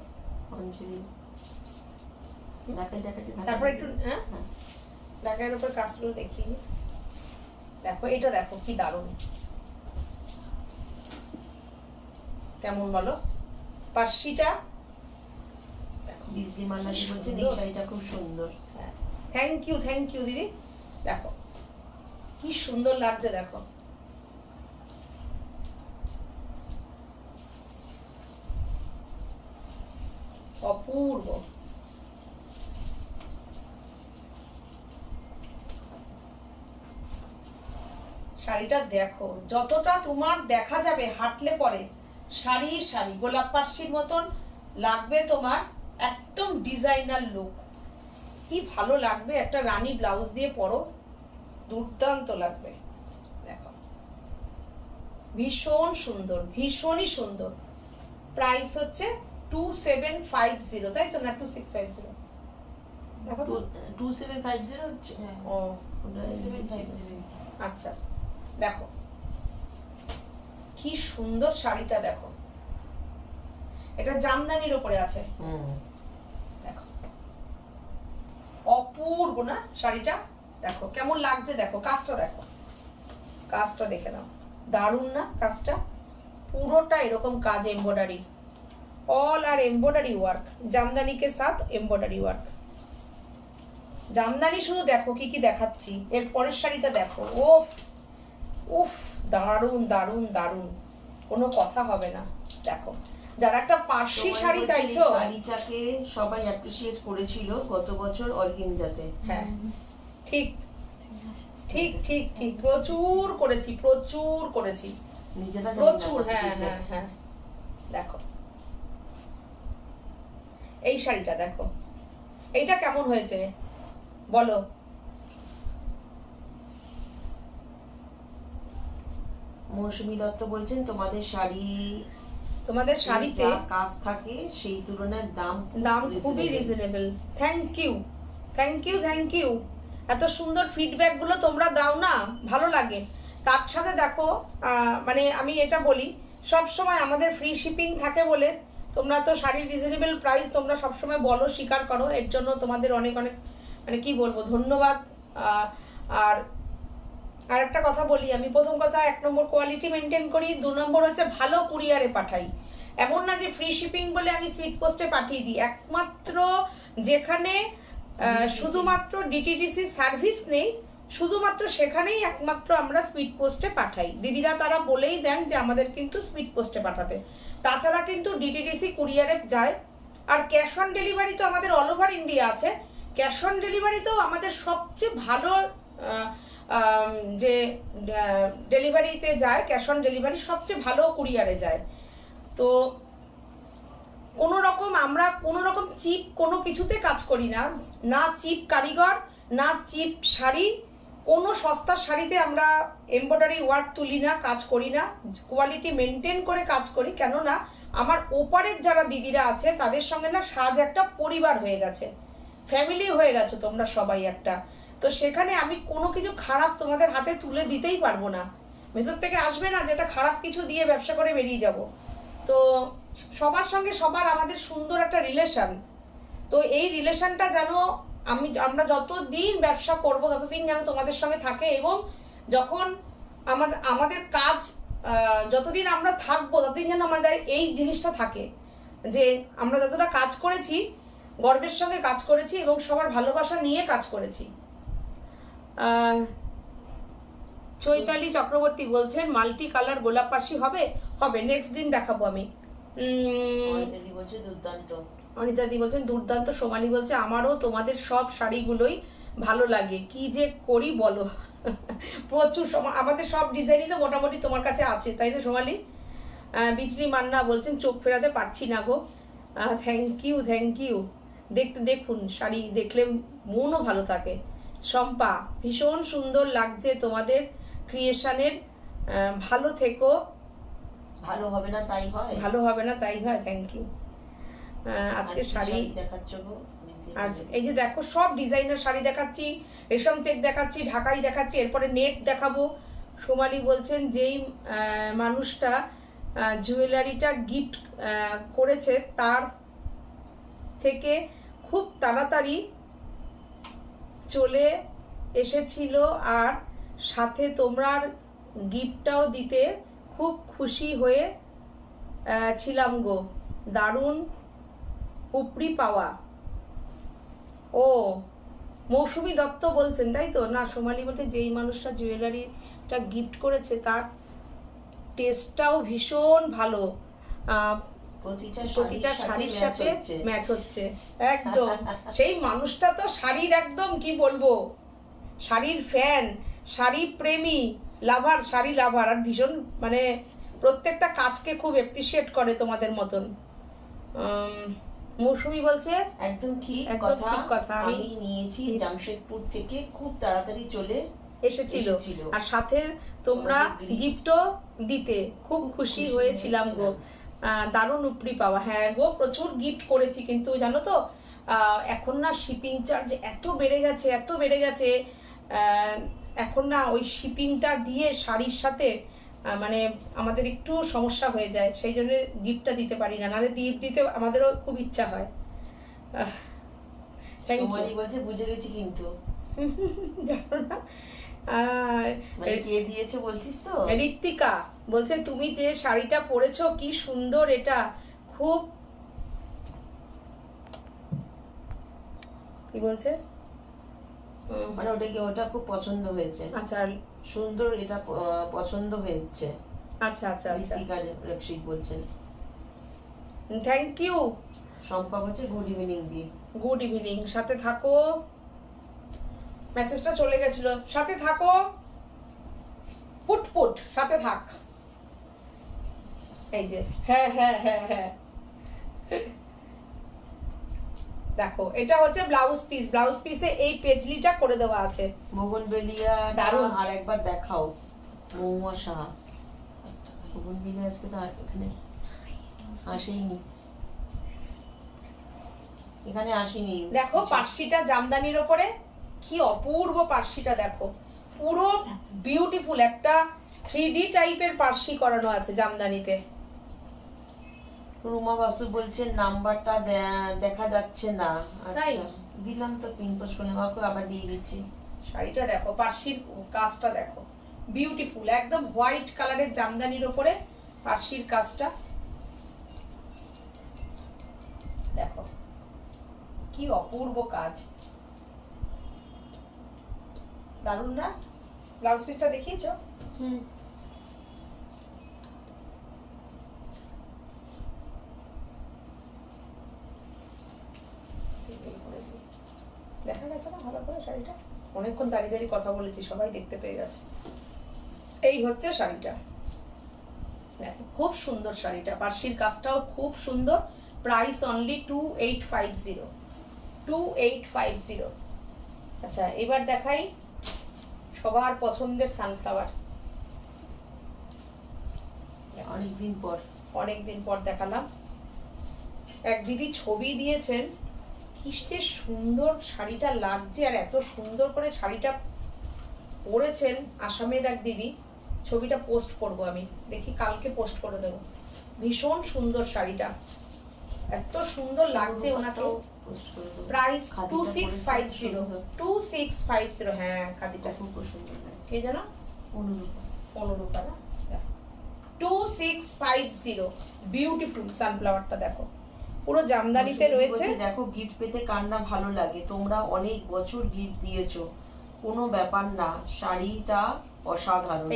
অঞ্জলি দেখাচ্ছি, তারপর একটু হ্যাঁ ঢাকার উপর কাজগুলো দেখিয়ে নি। দেখো এটা দেখো কি দারুণ, কেমন বলো? পার্সিটা বিজলি মান্নাদি বলছেন এই শাড়িটা খুব সুন্দর। থ্যাংক ইউ দিদি। দেখো কি সুন্দর লাগছে, দেখো অপূর্ব। শাড়িটা দেখো, যতটা তোমার দেখা যাবে হাঁটলে পরে শাড়ি শাড়ি গোলাপ পার্সির মতন লাগবে তোমার, একদম ডিজাইনার লুক। কি ভালো লাগবে, একটা রানী ব্লাউজ দিয়ে পরো, দুর্দান্ত লাগবে। দেখো ভীষণ সুন্দর, ভীষণই সুন্দর। প্রাইস হচ্ছে 2750, তাই তো না 2650? দেখো 2750 হচ্ছে। ও 2750। আচ্ছা দেখো কি সুন্দর শাড়িটা, দেখো এটা জামদানির উপরে আছে। দেখো অপূর্ব না শাড়িটা? দেখো কেমন লাগছে, দেখো কাজটা, দেখো কাজটা দেখে নাও, দারুণ না কাজটা? পুরোটা এরকম কাজ, এমব্রয়ডারি, অল আর এমব্রয়ডারি ওয়ার্ক, জামদানি কে সাথ এমব্রয়ডারি ওয়ার্ক। জামদানি শুধু দেখো কি কি দেখাচ্ছি, এর পরের শাড়িটা দেখো, উফ উফ, দারুণ দারুণ দারুণ, কোনো কথা হবে না। দেখো যারা একটা পার্সি শাড়ি চাইছো, শাড়িটাকে সবাই অ্যাপ্রিশিয়েট করেছিল গত বছর অর্গানজাতে। হ্যাঁ ঠিক ঠিক ঠিক ঠিক, প্রচুর করেছি, প্রচুর করেছি, নিজেরা প্রচুর। হ্যাঁ হ্যাঁ হ্যাঁ, দেখো এই শাড়িটা দেখো, এইটা কেমন হয়েছে বলো? মৌসুমী দত্ত বলছেন তোমাদের শাড়িতে কাজ থাকে সেই তুলনায় দাম খুবই রিজনেবল। Thank you. এত সুন্দর ফিডব্যাক গুলো তোমরা দাও না, ভালো লাগে। তার সাথে দেখো মানে আমি এটা বলি, সব সময় আমাদের ফ্রি শিপিং থাকে বলে তোমরা তো শাড়ির রিজনেবল প্রাইস তোমরা সবসময় বলো, স্বীকার করো, এর জন্য তোমাদের অনেক অনেক মানে কি বলবো ধন্যবাদ। আর একটা কথা বলি, আমি প্রথম কথা 1 নম্বর কোয়ালিটি মেনটেন করি, 2 নম্বর হচ্ছে ভালো কুরিয়ারে পাঠাই। এমন না যে ফ্রি শিপিং বলে আমি স্পিড পোস্টে পাঠিয়ে দিই, একমাত্র যেখানে শুধুমাত্র ডিটিডিসি সার্ভিস নেই, শুধুমাত্র সেখানেই একমাত্র আমরা স্পিড পোস্টে পাঠাই। দিদিরা তারা বলেই দেন যে আমাদের কিন্তু স্পিড পোস্টে পাঠাতে, তাছাড়া কিন্তু ডিটিডিসি কুরিয়ারে যায়। আর ক্যাশ অন ডেলিভারি তো আমাদের অল ওভার ইন্ডিয়া আছে, ক্যাশ অন ডেলিভারিতেও আমাদের সবচেয়ে ভালো যে ডেলিভারিতে যায়, ক্যাশ অন ডেলিভারি সবচেয়ে ভালো কুরিয়ারে যায়। তো আমরা কোনো রকম চিপ কোনো কিছুতে কাজ করি না, না চিপ কারিগর, না চিপ শাড়ি, কোনো সস্তা শাড়িতে আমরা এমব্রয়ডারি ওয়ার্ক তুলি না, কাজ করি না, কোয়ালিটি মেনটেন করে কাজ করি। কেননা আমার ওপারের যারা দিদিরা আছে তাদের সঙ্গে না সাজ একটা পরিবার হয়ে গেছে, ফ্যামিলি হয়ে গেছে তোমরা সবাই একটা। তো সেখানে আমি কোনো কিছু খারাপ তোমাদের হাতে তুলে দিতেই পারবো না, ভেতর থেকে আসবে না যেটা খারাপ কিছু দিয়ে ব্যবসা করে বেরিয়ে যাব। তো সবার সঙ্গে সবার আমাদের সুন্দর একটা রিলেশন, তো এই রিলেশনটা যেন আমরা যতদিন ব্যবসা করব ততদিন যেন তোমাদের সঙ্গে থাকে, এবং যখন আমাদের কাজ যতদিন আমরা থাকবো ততদিন যেন আমাদের এই জিনিসটা থাকে যে আমরা যতটা কাজ করেছি গর্বের সঙ্গে কাজ করেছি এবং সবার ভালোবাসা নিয়ে কাজ করেছি। চৈতালি চক্রবর্তী বলছেন মাল্টি কালার গোলাপ পাশি হবে, নেক্সট দিন দেখাবো আমি। অনিতাদি বলছেন দুর্দান্ত। সোমালি বলছে আমারও তোমাদের সব শাড়িগুলোই ভালো লাগে, কি যে করি বলো। প্রচুর আমাদের সব ডিজাইনই তো মোটামুটি তোমার কাছে আছে, তাই না সোমালি? বিজলি মান্না বলছেন চোখ ফেরাতে পারছি না গো। Thank you. দেখুন শাড়ি দেখলে মনও ভালো থাকে। শম্পা ভীষণ সুন্দর লাগছে তোমাদের ক্রিয়েশনের, ভালো থেকো। ভালো হবে না তাই হয়। Thank you. আজকে শাড়ি দেখাচ্ছ গো। আচ্ছা এই যে দেখো সব ডিজাইনার শাড়ি দেখাচ্ছি, রেশম চেক দেখাচ্ছি, ঢাকাই দেখাচ্ছি, এরপরে নেট দেখাবো। সোমালি বলছেন যেই মানুষটা জুয়েলারিটা গিফট করেছে তার থেকে খুব তাড়াতাড়ি চলে এসেছিল আর সাথে তোমরা গিফটটাও দিতে খুব খুশি হয়ে ছিলাম গো, দারুণ উপরি পাওয়া। ও মৌসুমী দত্ত বলছেন তাই তো? না, সোমালি বলতে যেই মানুষটা জুয়েলারিটা গিফট করেছে তার টেস্টটাও ভীষণ ভালো, প্রতিটা শাড়ির সাথে ম্যাচ হচ্ছে একদম। সেই মানুষটা তো শাড়ির একদম কি বলবো, শাড়ির ফ্যান, শাড়ি প্রেমী, লাভার, শাড়ি লাভার, আর ভীষণ মানে প্রত্যেকটা কাজকে খুব এপ্রিসিয়েট করে তোমাদের মতন। মৌসুমী বলছে একদম ঠিক কথা, আমি নিয়েছি জামশেদপুর থেকে, খুব তাড়াতাড়ি চলে এসেছিল আর সাথে তোমরা গিফটও দিতে খুব খুশি হয়েছিলাম গো, দারুণ উপরি পাওয়া। হ্যাঁ গো, প্রচুর গিফট করেছি, কিন্তু জানো তো এখন না শিপিং চার্জ এত বেড়ে গেছে, এখন না ওই শিপিংটা দিয়ে শাড়ির সাথে মানে আমাদের একটু সমস্যা হয়ে যায়, সেই জন্য গিফটটা দিতে পারি না, নাহলে দিতে আমাদেরও খুব ইচ্ছা হয়। বলছে বুঝে গেছি, কিন্তু জানো না কে দিয়েছে বলছিস তো? ঋত্বিকা বলছে তুমি যে শাড়িটা পরেছো কি সুন্দর, এটা খুব কি বলছে মানে ওটা খুব পছন্দ হয়েছে। আচ্ছা সুন্দর, এটা পছন্দ হয়েছে। আচ্ছা আচ্ছা আচ্ছা, ঋত্বিকা রক্ষিত বলছেন থ্যাংক ইউ। শম্পা বলছে গুড ইভিনিং দি। গুড ইভিনিং, সাথে থাকো। মেসেজটা চলে গেছিল, সাথে থাকো, পুট সাথে থাক। এই যে হ্যাঁ হ্যাঁ হ্যাঁ হ্যাঁ, দেখো এটা হচ্ছে ব্লাউজ পিসে এই পেজলিটা করে দেওয়া আছে। মোগনবেলিয়া দারুণ। আর একবার দেখাও মৌমা সাহা। মোগনবেলিয়া আজকে তো এখানে আসেইনি, এখানে আসেনি। দেখো পার্সিটা জামদানির ওপরে কি অপূর্ব পার্সিটা, দেখো পুরো বিউটিফুল একটা 3D টাইপের পার্সি করানো আছে জামদানিতে। রুমা বাসু বলছেন নাম্বারটা দেখা যাচ্ছে না। তাই? আচ্ছা দিলাম তো, পিন পোস্ট করলাম, আমাকে আবার দিয়ে দিচ্ছি। শাড়িটা দেখো, পার্সির কাজটা দেখো, বিউটিফুল, একদম হোয়াইট কালারের জামদানির ওপরে পার্সির কাজটা দেখো, কি অপূর্ব কাজ, দারুণ না? ব্লাউজ পিসটা দেখিয়েছো? দেখা গেছে না ভালো করে শাড়িটা? অনেকক্ষণ দাঁড়িয়ে কথা বলেছি, সবাই দেখতে পেয়ে গেছে। এই হচ্ছে শাড়িটা, দেখো খুব সুন্দর শাড়িটা, পার্সির কাজটাও খুব সুন্দর। Price only 2850। আচ্ছা এবার দেখাই সবার পছন্দের সানফ্লাওয়ার। অনেকদিন পর দেখালাম। এক দিদি ছবি দিয়েছেন, কি যে সুন্দর শাড়িটা লাগছে, আর এত সুন্দর করে শাড়িটা পরেছেন আসামের এক দিদি। ছবিটা পোস্ট করব আমি, দেখি কালকে পোস্ট করে দেবো। ভীষণ সুন্দর শাড়িটা, এত সুন্দর লাগছে ওনাকে। প্রাইস 2650। হ্যাঁ খাদিটা খুব সুন্দর লাগছে। কে জানো? অনুরূপা না? 2650, বিউটিফুল সানফ্লাওয়ারটা দেখো, পুরো জামদানিতে রয়েছে। দেখো গিফট পেতে কার না ভালো লাগে, তোমরা অনেক বছর গিফট দিয়েছো, কোনো ব্যাপার না, শাড়িটা অসাধারণ।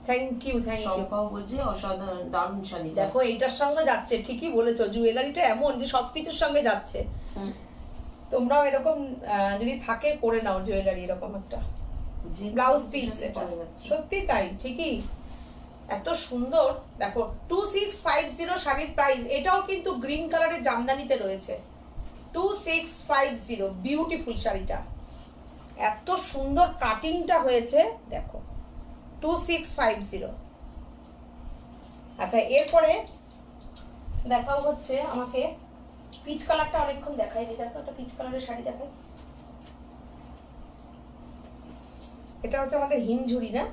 থ্যাংক ইউ শম্পাও বলছে অসাধারণ, দারুণ শাড়ি। দেখো এইটার সঙ্গে যাচ্ছে, ঠিকই বলেছো, জুয়েলারিটা এমন যে সবকিছুর সঙ্গে যাচ্ছে। তোমরাও এরকম যদি থাকে করে নাও জুয়েলারি, এরকম একটা ব্লাউজ পিস, সত্যি তাই, ঠিকই, এত সুন্দর। দেখো 2650 শাড়ির প্রাইস, এটাও কিন্তু গ্রিন কালারের জামদানিতে রয়েছে। 2650, বিউটিফুল শাড়িটা, এত সুন্দর কাটিংটা হয়েছে দেখো, 2650। আচ্ছা এরপরে দেখাও হচ্ছে আমাকে পিচ কালারটা অনেকক্ষণ দেখাই নি, দেখো একটা পিচ কালারের শাড়ি দেখাই। এটা হচ্ছে আমাদের হিমঝুরি না,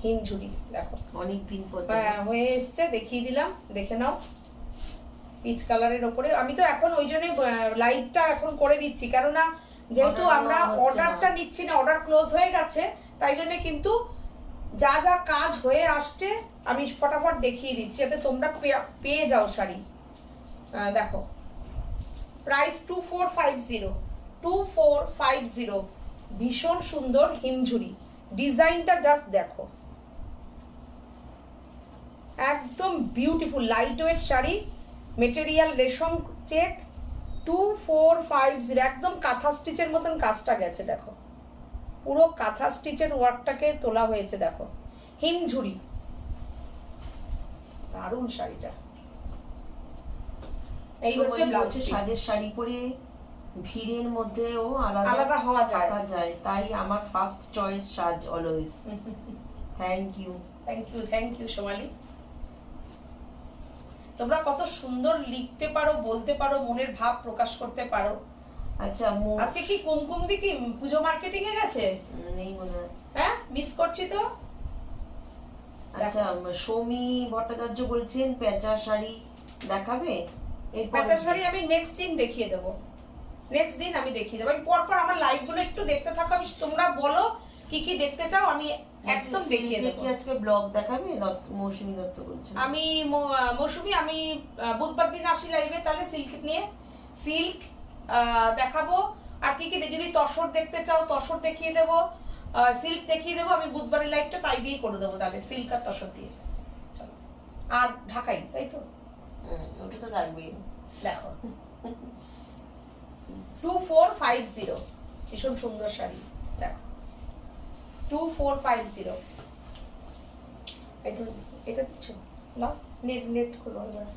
হিমঝুরি দেখো অনেকদিন পর হয়ে এসছে, দেখিয়ে দিলাম, দেখে নাও। পিচ কালারের ওপরে আমি তো এখন ওই জন্য লাইভটা এখন করে দিচ্ছি, কেননা যেহেতু আমরা অর্ডারটা নিচ্ছি না, অর্ডার ক্লোজ হয়ে গেছে, তাই জন্য কিন্তু যা যা কাজ হয়ে আসছে আমি ফটাফট দেখিয়ে দিচ্ছি যাতে তোমরা পেয়ে যাও শাড়ি। দেখো প্রাইস 2450, 2450, ভীষণ সুন্দর হিমঝুরি, ডিজাইনটা জাস্ট দেখো, একদম beautiful light weight sari, material রেশম চেক, 2450, একদম কাঁথা স্টিচের মতন কাজটা গেছে দেখো, পুরো কাঁথা স্টিচের ওয়ার্কটাকে তোলা হয়েছে দেখো, হিমঝুরি, দারুণ শাড়িটা। এই হচ্ছে ব্লাউজ পিস। সাজের শাড়ি পরে ভিড়ের মধ্যেও আলাদা হওয়া যায়, তাই আমার ফার্স্ট চয়েস সাজ always. Thank you, thank you, thank you Somali. তোমরা কত সুন্দর লিখতে পারো, বলতে পারো, মনের ভাব প্রকাশ করতে পারো। আচ্ছা আজকে কি কুমকুম দি কি পুজো মার্কেটিং এ গেছে? নেই মনে হয়। হ্যাঁ, মিস করছি তো। আচ্ছা, সৌমি ভট্টাচার্য বলছেন পেঁচা শাড়ি দেখাবে। পেঁচা শাড়ি আমি নেক্সট দিন দেখিয়ে দেবো, নেক্সট দিন আমি দেখিয়ে দেবো। পরপর আমার লাইভ গুলো একটু দেখতে থাকো, আমি তোমরা বলো কি কি দেখতে চাও, আমি একদম দেখিয়ে দেবো। আজকে ব্লগ দেখাবে মৌসুমী দত্ত বলছেন। আমি মৌসুমী, আমি বুধবার দিন আসি লাইভে, তাহলে সিল্ক নিয়ে, সিল্ক দেখাবো। আর কি কি যদি তসর দেখতে চাও তসর দেখিয়ে দেবো, সিল্ক দেখিয়ে দেবো। আমি বুধবারের লাইভটা তাই দিয়েই করে দেবো, তাহলে সিল্ক আর তসর দিয়ে। চলো, আর ঢাকাই, তাই তো? ওটা তো থাকবেই। দেখো 2450, ভীষণ সুন্দর শাড়ি দেখো, 2450। এটা দিচ্ছ দাও, নেট নেট খুলো এবার,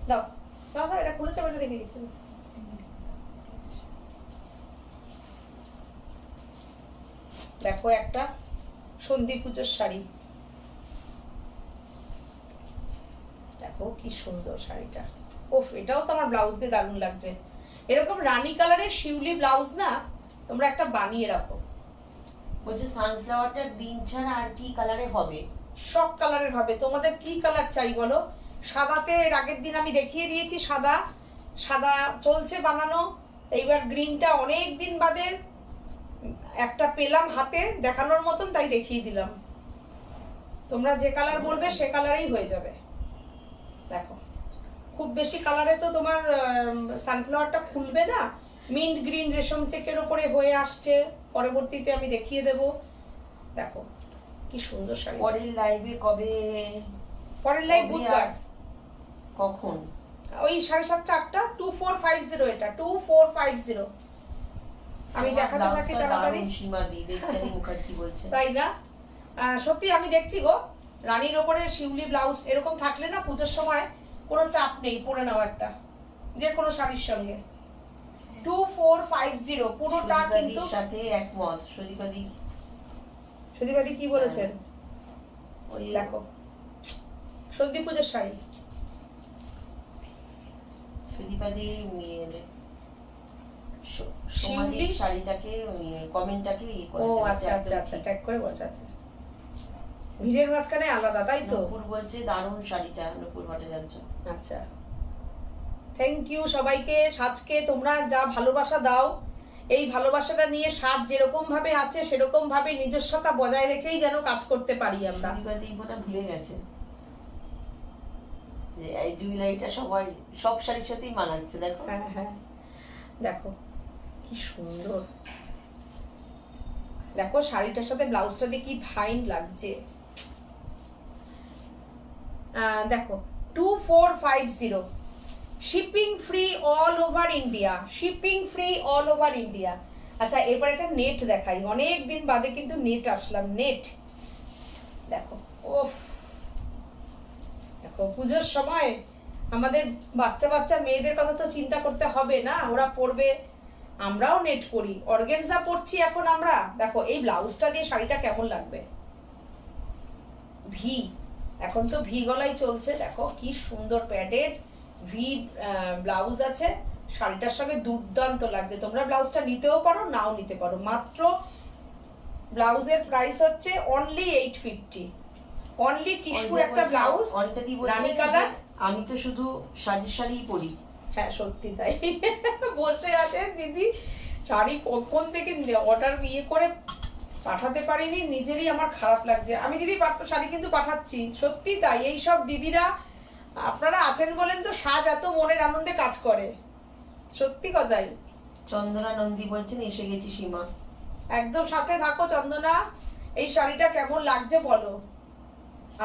দাও দাও দাও, এটা খুলেছে, এটা দেখে দিচ্ছি। দেখো একটা সন্ধি পুজোর শাড়ি, দেখো কি সুন্দর শাড়িটা। ওফ, এটাও তো আমার ব্লাউজ দিয়ে দারুণ লাগছে। এরকম রানী কালারের শিউলি ব্লাউজ না তোমরা একটা বানিয়ে রাখো। বলছে সানফ্লাওয়ারটা গ্রিন ছাড়া আর কি কালারে হবে? সব কালারের হবে, তোমাদের কি কালার চাই বলো। সাদাতে এর আগের দিন আমি দেখিয়ে দিয়েছি, সাদা সাদা চলছে বানানো। এইবার গ্রিনটা অনেক দিন বাদে একটা পেলাম হাতে দেখানোর মতন, তাই দেখিয়ে দিলাম। তোমরা যে কালার বলবে সে কালারেই হয়ে যাবে। দেখো খুব বেশি কালারে তো তোমার সানফ্লাওয়ারটা খুলবে না, মিন্ট গ্রিন রেশম চেকের উপরে হয়ে আসছে, পরবর্তীতে আমি দেখিয়ে দেব। দেখো কি সুন্দর শাড়ি। পরের লাইভে কবে? পরের লাইভ বুধবার। কখন? ওই 7:30 8টা, 2450 এটা 2450। আমি দেখাতে থাকি তাড়াতাড়ি। সীমাদি দেবজানী মুখার্জি বলছে, তাই না? সত্যি আমি দেখছি গো, রানীর ওপরে শিউলি ব্লাউজ এরকম থাকলে না পুজোর সময় কোনো চাপ নেই, পরে নাও একটা যে কোনো শাড়ির সঙ্গে। 2450 পুরোটা কিন্তু সাথে একমত। সুদীপাদি কি বলেছেন? ওই দেখো সন্ধি পুজোর শাড়ি, সুদীপাদি শিউলি শাড়িটাকে কমেন্টটাকে ও আচ্ছা আচ্ছা আচ্ছা ট্যাগ করে বলছে। আচ্ছা, ভিড়ের মাঝখানে আলাদা, তাই তো? নূপুর বলছে দারুণ শাড়িটা, নূপুর ভট্টাচার্য। আচ্ছা, থ্যাংক ইউ সবাইকে। সাজকে তোমরা যা ভালোবাসা দাও, এই ভালোবাসাটা নিয়ে সাজ যেরকম ভাবে আছে সেরকম ভাবে নিজস্বতা বজায় রেখেই যেন কাজ করতে পারি আমরা। সুদীপাদি বোধহয় ভুলে গেছে যে এই জুয়েলারিটা সবাই সব শাড়ির সাথেই মানাচ্ছে। দেখো, হ্যাঁ হ্যাঁ, দেখো কি সুন্দর, দেখো শাড়িটার সাথে ব্লাউজটা দিয়ে কি ফাইন লাগছে। দেখো 2450, shipping free all over India, shipping free all over India. আচ্ছা, এবার একটা নেট দেখাই, অনেক দিন বাদে কিন্তু নেট আসলাম। নেট দেখো, ওফ দেখো, পুজোর সময় আমাদের বাচ্চা বাচ্চা মেয়েদের কথা তো চিন্তা করতে হবে না, ওরা পরবে, আমরাও নেট পরি, অর্গানজা পরছি এখন আমরা। দেখো এই ব্লাউজটা দিয়ে শাড়িটা কেমন লাগবে। ভি, এখন তো ভি গলাই চলছে, দেখো কি সুন্দর প্যাডেড, ভি ব্লাউজ আছে, শাড়িটার সঙ্গে দুর্দান্ত লাগছে। তোমরা ব্লাউজটা নিতেও পারো, নাও নিতে পারো। মাত্র ব্লাউজের প্রাইস হচ্ছে অনলি 850। অনলি টিস্যুর একটা ব্লাউজ, অনিতাদি রানী বলছে কালার। আমি তো শুধু সাজের শাড়িই পরি। হ্যাঁ সত্যি তাই, বসে আছে দিদি, শাড়ি কখন থেকে অর্ডার করে পাঠাতে পারিনি, নিজেরই আমার খারাপ লাগছে। আমি দিদি শাড়ি কিন্তু পাঠাচ্ছি, সত্যি তাই। এইসব দিদিরা আপনারা আছেন বলেন তো সাজ এত মনের আনন্দে কাজ করে, সত্যি কথাই। চন্দনা নন্দী বলছেন এসে গেছি সীমা। একদম সাথে থাকো চন্দনা। এই শাড়িটা কেমন লাগছে বলো।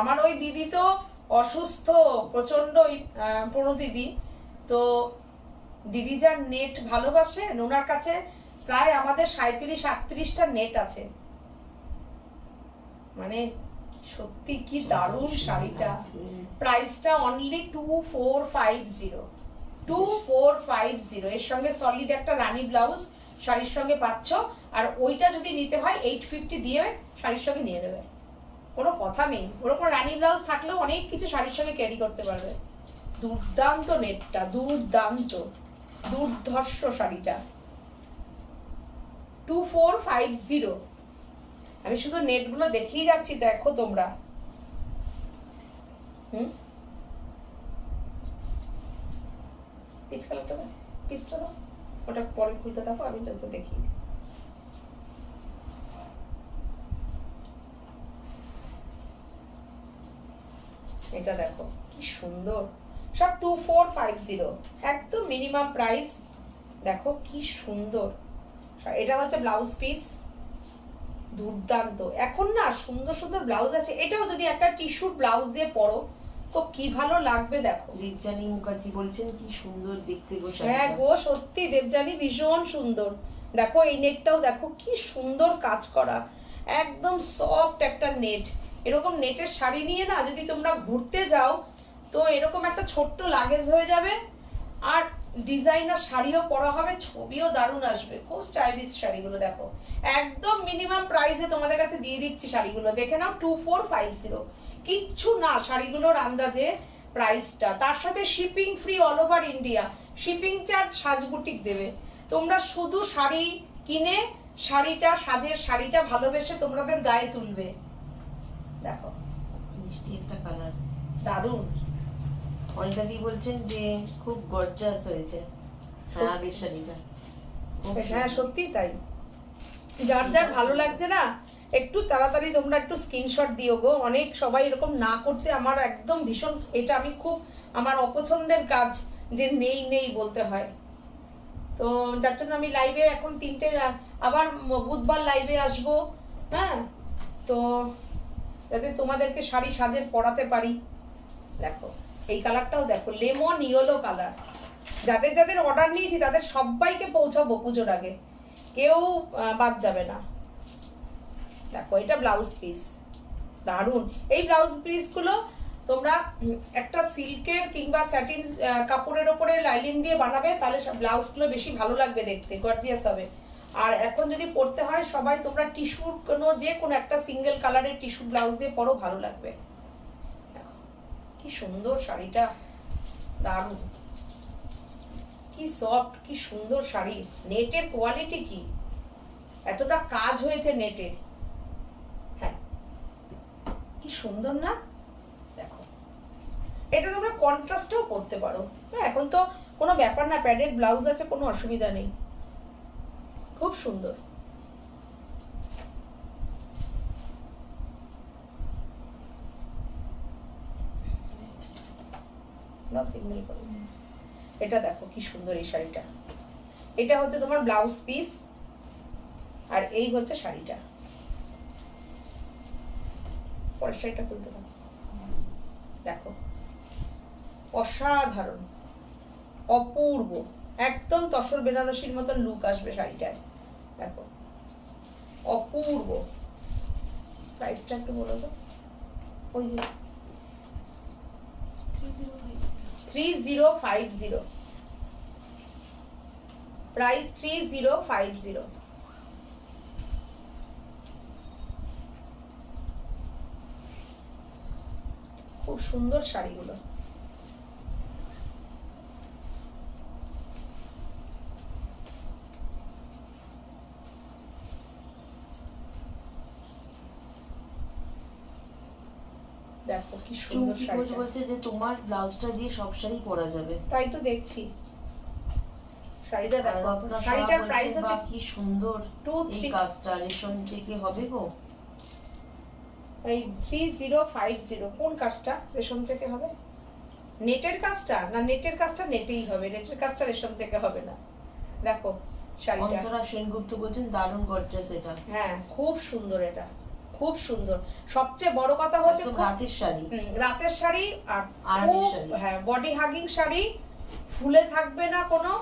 আমার ওই দিদি তো অসুস্থ প্রচন্ড, প্রণতিদি তো, দিদি যার নেট ভালোবাসেন, ওনার কাছে প্রায় আমাদের 37-38টা নেট আছে। মানে সত্যি কি দারুণ শাড়িটা। প্রাইসটা অনলি 2450। 2450। এর সঙ্গে সলিড একটা রানী ব্লাউজ শাড়ির সঙ্গে পাচ্ছ। আর ওইটা যদি নিতে হয় 850 দিয়ে শাড়ির সঙ্গে নিয়ে নেবে, কোনো কথা নেই। ওরকম রানী ব্লাউজ থাকলেও অনেক কিছু শাড়ির সঙ্গে ক্যারি করতে পারবে। দুর্দান্ত নেটটা, দুর্দান্ত দুর্ধর্ষ শাড়িটা। 2450। আমি শুধু নেটগুলো দেখেই যাচ্ছি, দেখো তোমরা। পিচ কালারটা পিচটা দাও, ওটা পরে খুলতে থাকো, আমি তো দেখি। এটা দেখো কি সুন্দর, সব 2450, একদম মিনিমাম প্রাইস। দেখো কি সুন্দর। এটা হচ্ছে ব্লাউজ পিস, দুর্দান্ত। এখন না সুন্দর সুন্দর ব্লাউজ আছে। এটাও যদি একটা টিস্যুর ব্লাউজ দিয়ে পরো তো কি ভালো লাগবে দেখো। দেবজানী মুখার্জি বলছেন কি সুন্দর দেখতে গো। হ্যাঁ গো সত্যি দেবজানী ভীষণ সুন্দর। দেখো এই নেটটাও দেখো কি সুন্দর কাজ করা, একদম সফট একটা নেট। এরকম নেটের শাড়ি নিয়ে না যদি তোমরা ঘুরতে যাও তো এরকম একটা ছোট্ট লাগেজ হয়ে যাবে, আর ডিজাইনার শাড়িও পরা হবে, ছবিও দারুণ আসবে। খুব স্টাইলিশ শাড়িগুলো দেখো, একদম মিনিমাম প্রাইসে তোমাদের কাছে দিয়ে দিচ্ছি শাড়িগুলো। দেখে নাও 2450, কিচ্ছু না শাড়িগুলোর আন্দাজে প্রাইসটা। তার সাথে shipping free all over India, shipping charge সাজ বুটিক দেবে। তোমরা শুধু শাড়ি কিনে শাড়িটা, সাজের শাড়িটা ভালোবেসে তোমাদের গায়ে তুলবে। দেখো মিষ্টি একটা কালার, দারুণ। অনিতাদি বলছেন যে খুব গর্জাস হয়েছে আগের শাড়িটা। হ্যাঁ সত্যি তাই। যার যার ভালো লাগছে না একটু তাড়াতাড়ি তোমরা একটু স্ক্রিনশট দিও গো। অনেক সবাই এরকম না করতে আমার একদম ভীষণ, এটা আমি খুব আমার অপছন্দের কাজ যে নেই নেই বলতে হয়। তো যার জন্য আমি লাইভে এখন 3টে, আবার বুধবার লাইভে আসবো। হ্যাঁ তো যাতে তোমাদেরকে শাড়ি সাজের পরাতে পারি। দেখো এই কালারটাও দেখো, লেমন ইয়েলো কালার। যাদের যাদের অর্ডার নিয়েছি তাদের সবাইকে পৌঁছাবো পুজোর আগে, কেউ বাদ যাবে না। দেখো এটা ব্লাউজ পিস, দারুন। এই ব্লাউজ পিস গুলো তোমরা একটা সিল্কের কিংবা স্যাটিন কাপড়ের ওপরে লাইনিং দিয়ে বানাবে, তাহলে ব্লাউজ গুলো বেশি ভালো লাগবে দেখতে, গর্জিয়াস হবে। আর এখন যদি পরতে হয় সবাই তোমরা টিস্যুর কোনো যে কোনো একটা সিঙ্গেল কালারের টিস্যু ব্লাউজ দিয়ে পরো, ভালো লাগবে। কি সুন্দর শাড়িটা, দারুন, কি সফট, কি সুন্দর শাড়ি। নেটের কোয়ালিটি কি, এতটা কাজ হয়েছে নেটে। হ্যাঁ কি সুন্দর না, দেখো এটা তোমরা কন্ট্রাস্টেও করতে পারো। এখন তো কোনো ব্যাপার না, প্যাডেড ব্লাউজ আছে, কোনো অসুবিধা নেই, খুব সুন্দর। এটা দেখো কি সুন্দর এই শাড়িটা। এটা হচ্ছে তোমার ব্লাউজ পিস, আর এই হচ্ছে শাড়িটা। পরের শাড়িটা খুলতে পারো, দেখো অসাধারণ, অপূর্ব, একদম তসর বেনারসির মতন লুক আসবে শাড়িটায়। দেখো অপূর্ব। প্রাইসটা একটু বলো তো। ওই যে 3050, প্রাইস 3050। খুব সুন্দর শাড়িগুলো। দেখো কি সুন্দর চুমকি শাড়ি। বলছে যে তোমার ব্লাউজটা দিয়ে সব শাড়ি পরা যাবে। তাই তো দেখছি শাড়িটা আর দেখো। আপনার শাড়িটার বলছে, প্রাইস বাহ, আছে কি সুন্দর 2, এই 3 কাজটা রেশম থেকে হবে গো। এই 3050। কোন কাজটা রেশম চেকে হবে? নেটের কাজটা না, নেটের কাজটা নেটেই হবে, নেটের কাজটা রেশম চেকে হবে না। দেখো শাড়িটা, অন্তরা সেনগুপ্ত বলছেন দারুণ গর্জাস এটা। হ্যাঁ খুব সুন্দর, এটা খুব সুন্দর। সবচেয়ে বড় কথা হচ্ছে একদম খুব- রাতের শাড়ি। রাতের শাড়ি আর আরামের খুব, শাড়ি। হ্যাঁ বডি হাগিং শাড়ি, ফুলে থাকবে না কোনো,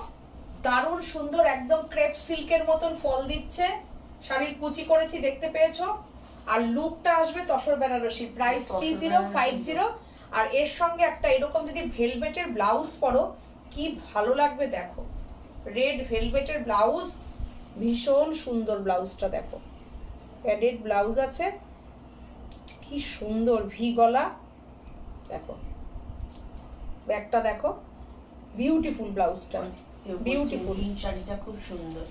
দারুণ সুন্দর, একদম ক্রেপ সিল্কের মতন ফল দিচ্ছে। শাড়ির কুচি করেছি দেখতে পেয়েছো, আর লুকটা আসবে তসর বেনারসি, প্রাইস তসর 3050। আর এর সঙ্গে একটা এরকম যদি ভেলভেটের ব্লাউজ পরো কি ভালো লাগবে দেখো, রেড ভেলভেটের ব্লাউজ, ভীষণ সুন্দর ব্লাউজটা দেখো, প্যাডেড ব্লাউজ আছে, কি সুন্দর ভি গলা, দেখো ব্যাগটা দেখো, বিউটিফুল ব্লাউজটা, বিউটিফুল। গ্রিন শাড়িটা খুব সুন্দর।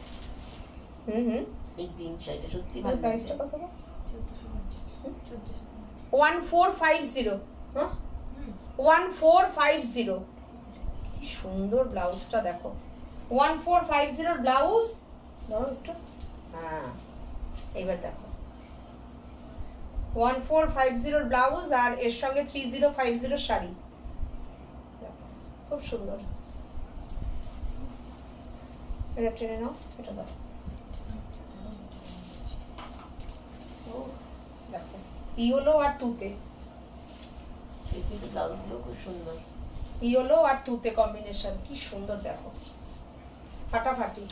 এই গ্রিন শাড়িটা সত্যি ভালো প্রাইসটা লাগছে। কত? 1450। হ্যাঁ 1450। কি সুন্দর ব্লাউজটা দেখো, 1450 ব্লাউজ। ধরো একটু, হ্যাঁ এইবার দেখো 1450 ব্লাউজ আর এর সঙ্গে 3050 শাড়ি, দেখো, খুব সুন্দর। এটা টেনে নাও, এটা দাও। ও, দেখো ইয়েলো আর তুতে, এই কিন্তু ব্লাউজগুলো খুব সুন্দর। ইয়েলো আর তুতে কম্বিনেশন, কি সুন্দর দেখো, ফাটাফাটি,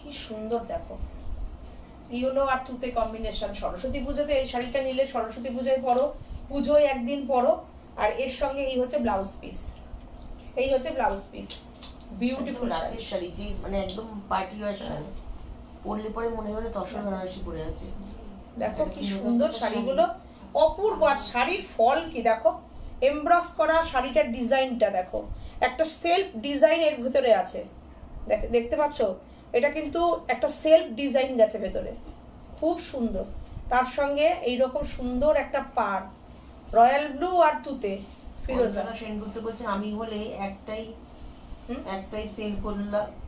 কি সুন্দর দেখো, ইয়েলো আর তুতে কম্বিনেশন। সরস্বতী পুজোতে এই শাড়িটা নিলে সরস্বতী পুজোয় পরো, পুজোয় একদিন পরো, আর এর সঙ্গে এই হচ্ছে ব্লাউজ পিস, এই হচ্ছে ব্লাউজ পিস, বিউটিফুল শাড়ি। রাতের শাড়ি, যে মানে একদম পার্টি ওয়ার শাড়ি, পরলে পরে মনে হলো তসর বেনারসি পরে আছে। দেখো কি সুন্দর শাড়িগুলো, অপূর্ব। আর শাড়ির ফল কি দেখো, এমব্রস করা শাড়িটার ডিজাইনটা দেখো, একটা সেলফ ডিজাইন এর ভেতরে আছে, দেখতে পাচ্ছ, এটা কিন্তু একটা সেলফ ডিজাইন গেছে ভেতরে, খুব সুন্দর। তার সঙ্গে এইরকম সুন্দর একটা পাড়, রয়্যাল ব্লু আর তুতে ফিরোজা। অন্তরা সেনগুপ্ত বলছে আমি হলে একটাই সেল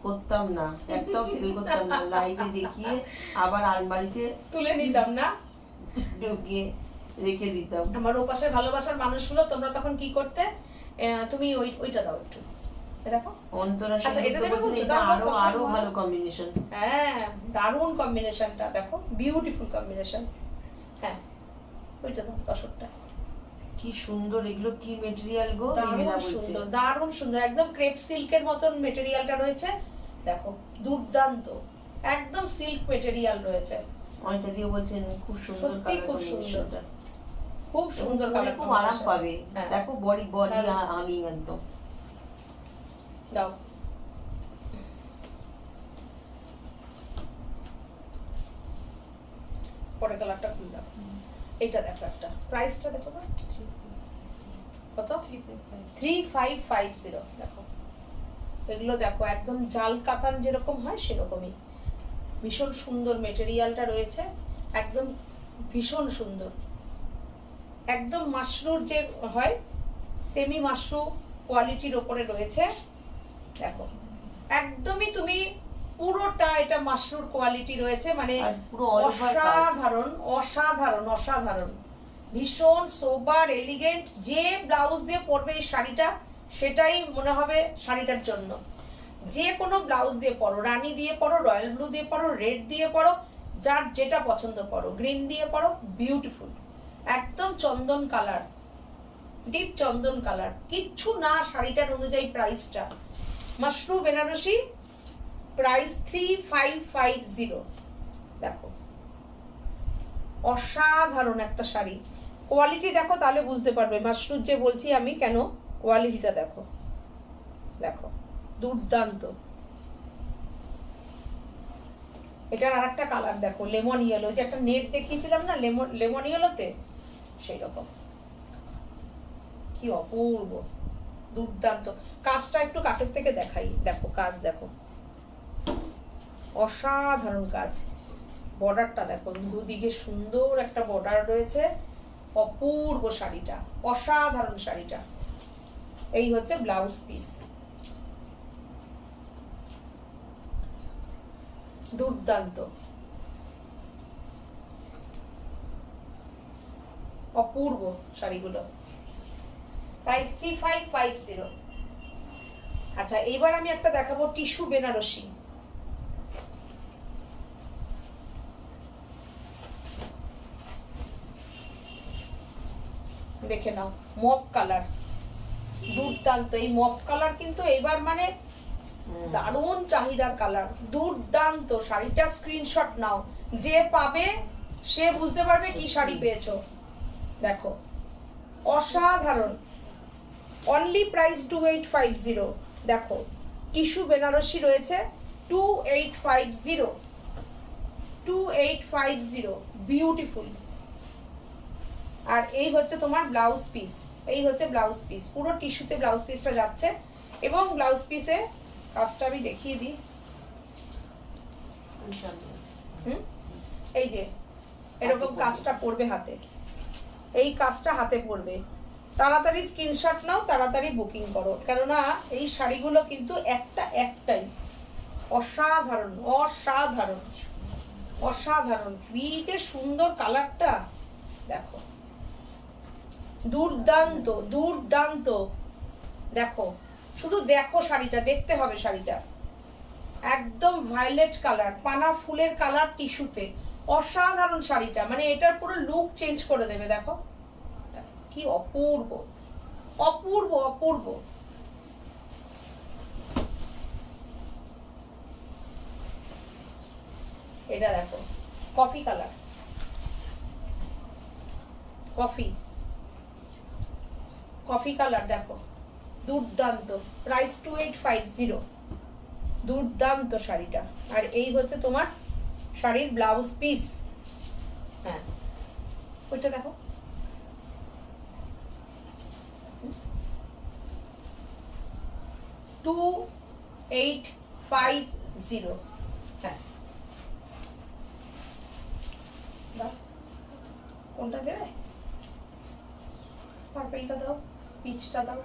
করতাম না, একটাও সেল করতাম না, লাইভে দেখিয়ে আবার আলমারিতে তুলে নিতাম না, ঢুকিয়ে রেখে দিতাম। আমার ওপাশের ভালোবাসার মানুষগুলো তোমরা তখন কি করতে, তুমি ওইটা দাও একটু, দেখো। অন্তরা আচ্ছা, এটা সেনগুপ্ত দেখে বলছে বলছো, এটা দাও, দাও, আরো পছন্দ ভালো হয়। কম্বিনেশন। হ্যাঁ দারুণ কম্বিনেশনটা দেখো, বিউটিফুল কম্বিনেশন। হ্যাঁ ওইটা দাও, তসরটা কি সুন্দর, এগুলো কি মেটেরিয়াল গো? দারুণ রিমিলা বলছে সুন্দর, দারুণ সুন্দর, একদম ক্রেপ সিল্কের মতন মেটেরিয়ালটা রয়েছে, দেখো দুর্দান্ত, একদম সিল্ক মেটেরিয়াল রয়েছে, অনিতা দিয়ে বলছেন খুব সুন্দর, সত্যি কালার খুব সুন্দর, কম্বিনেশনটা খুব সুন্দর পরে কালার, খুব আরাম পাবে। হ্যাঁ। দেখো বডি দারুণ। হাগিং একদম। দাও পরে কালারটা খুলে দাও, এটা দেখো, একটা প্রাইসটা দেখো না, কত? 3550। দেখো এগুলো দেখো, একদম জাল কাতান যেরকম হয় সেরকমই, ভীষণ সুন্দর মেটেরিয়ালটা রয়েছে, একদম ভীষণ সুন্দর, একদম মাশরুর যে হয় সেমি মাশরু কোয়ালিটির ওপরে রয়েছে, দেখো একদমই তুমি পুরোটা এটা মাশরুর কোয়ালিটি রয়েছে, মানে আর পুরো all over কাজ। অসাধারণ অসাধারণ অসাধারণ, ভীষণ সোবার এলিগেন্ট। যে ব্লাউজ দিয়ে পরবে এই শাড়িটা সেটাই মনে হবে শাড়িটার জন্য, যে কোনো ব্লাউজ দিয়ে পরো, রানী দিয়ে পরো, রয়্যাল ব্লু দিয়ে পরো, রেড দিয়ে পরো, যার যেটা পছন্দ পরো, গ্রিন দিয়ে পরো, বিউটিফুল, একদম চন্দন কালার, ডিপ চন্দন কালার, কিচ্ছু না শাড়িটার অনুযায়ী প্রাইসটা। মাশরু বেনারসি, প্রাইস 3550। দেখো অসাধারণ একটা শাড়ি, কোয়ালিটি দেখো তাহলে বুঝতে পারবে মাশরুর যে বলছি আমি কেন, কোয়ালিটিটা দেখো, দেখো দুর্দান্ত। এটার আর একটা কালার দেখো, লেমন ইয়েলো, যে একটা নেট দেখিয়েছিলাম না লেমন ইয়েলোতে, সেই রকম, কি অপূর্ব, দুর্দান্ত। কাজটা একটু কাছের থেকে দেখাই, দেখো কাজ দেখো, অসাধারণ কাজ, বর্ডারটা দেখো, দুদিকে সুন্দর একটা বর্ডার রয়েছে, অপূর্ব শাড়িটা, অসাধারণ শাড়িটা। এই হচ্ছে ব্লাউজ পিস, দুর্দান্ত, অপূর্ব শাড়িগুলো। প্রাইস 3550। আচ্ছা, এবার আমি একটা দেখাবো টিস্যু বেনারসি। দেখে নাও, মপ কালার, দুর্দান্ত। এই মপ কালার কিন্তু এবার মানে দারুণ চাহিদার কালার, দুর্দান্ত শাড়িটা। স্ক্রিনশট নাও, যে পাবে সে বুঝতে পারবে কি শাড়ি পেয়েছো। দেখো, অসাধারণ। Only price 2850। দেখো, টিস্যু বেনারসি রয়েছে 2850, 2850, বিউটিফুল। আর এই হচ্ছে তোমার ব্লাউজ পিস, এই হচ্ছে ব্লাউজ পিস, পুরো টিস্যুতে ব্লাউজ পিসটা যাচ্ছে। এবং ব্লাউজ পিসে কাজটা আমি দেখিয়ে দিই। এই যে এরকম কাজটা পড়বে হাতে, এই কাজটা হাতে পড়বে। তাড়াতাড়ি স্ক্রিনশট নাও, তাড়াতাড়ি বুকিং করো, কেননা এই শাড়িগুলো কিন্তু একটাই অসাধারণ, অসাধারণ, অসাধারণ। কি যে সুন্দর কালারটা, দেখো, দুর্দান্ত, দুর্দান্ত। দেখো, শুধু দেখো শাড়িটা, দেখতে হবে শাড়িটা। একদম ভায়োলেট কালার, পানা ফুলের কালার টিস্যুতে, অসাধারণ শাড়িটা। মানে এটার পুরো লুক চেঞ্জ করে দেবে। দেখো কি অপূর্ব, অপূর্ব, অপূর্ব। এটা দেখো, coffee colour, coffee, coffee colour. দেখো, দুর্দান্ত। প্রাইস 2850, দুর্দান্ত শাড়িটা। আর এই হচ্ছে তোমার শাড়ির ব্লাউজ পিস। হ্যাঁ, ওইটা দেখো, $2850। হ্যাঁ, কোনটা দেবে? পার্পেলটা দাও, পিচটা দাও।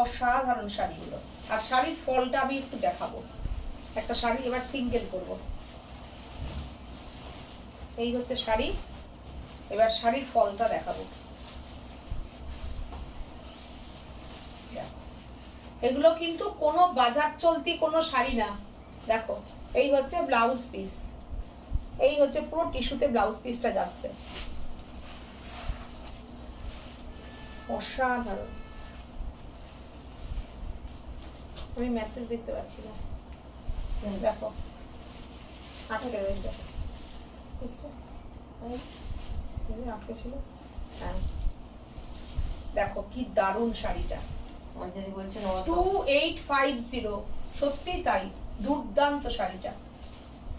অসাধারণ শাড়িগুলো। আর শাড়ির ফলটা আমি একটু দেখাবো। একটা শাড়ি এবার সিঙ্গেল করব। এই হচ্ছে শাড়ি, এবার শাড়ির ফলটা দেখাবো। এগুলো কিন্তু কোনো বাজার চলতি কোনো শাড়ি না। দেখো, এই হচ্ছে ব্লাউজ পিস, এই হচ্ছে পুরো টিস্যুতে ব্লাউজ পিসটা যাচ্ছে, অসাধারণ। আমি মেসেজ দিতে পারছি না, দেখো আটকে রয়েছে, আটকে ছিল। হ্যাঁ, দেখো কি দারুণ শাড়িটা। 2850, সত্যি তাই, দুর্দান্ত শাড়িটা।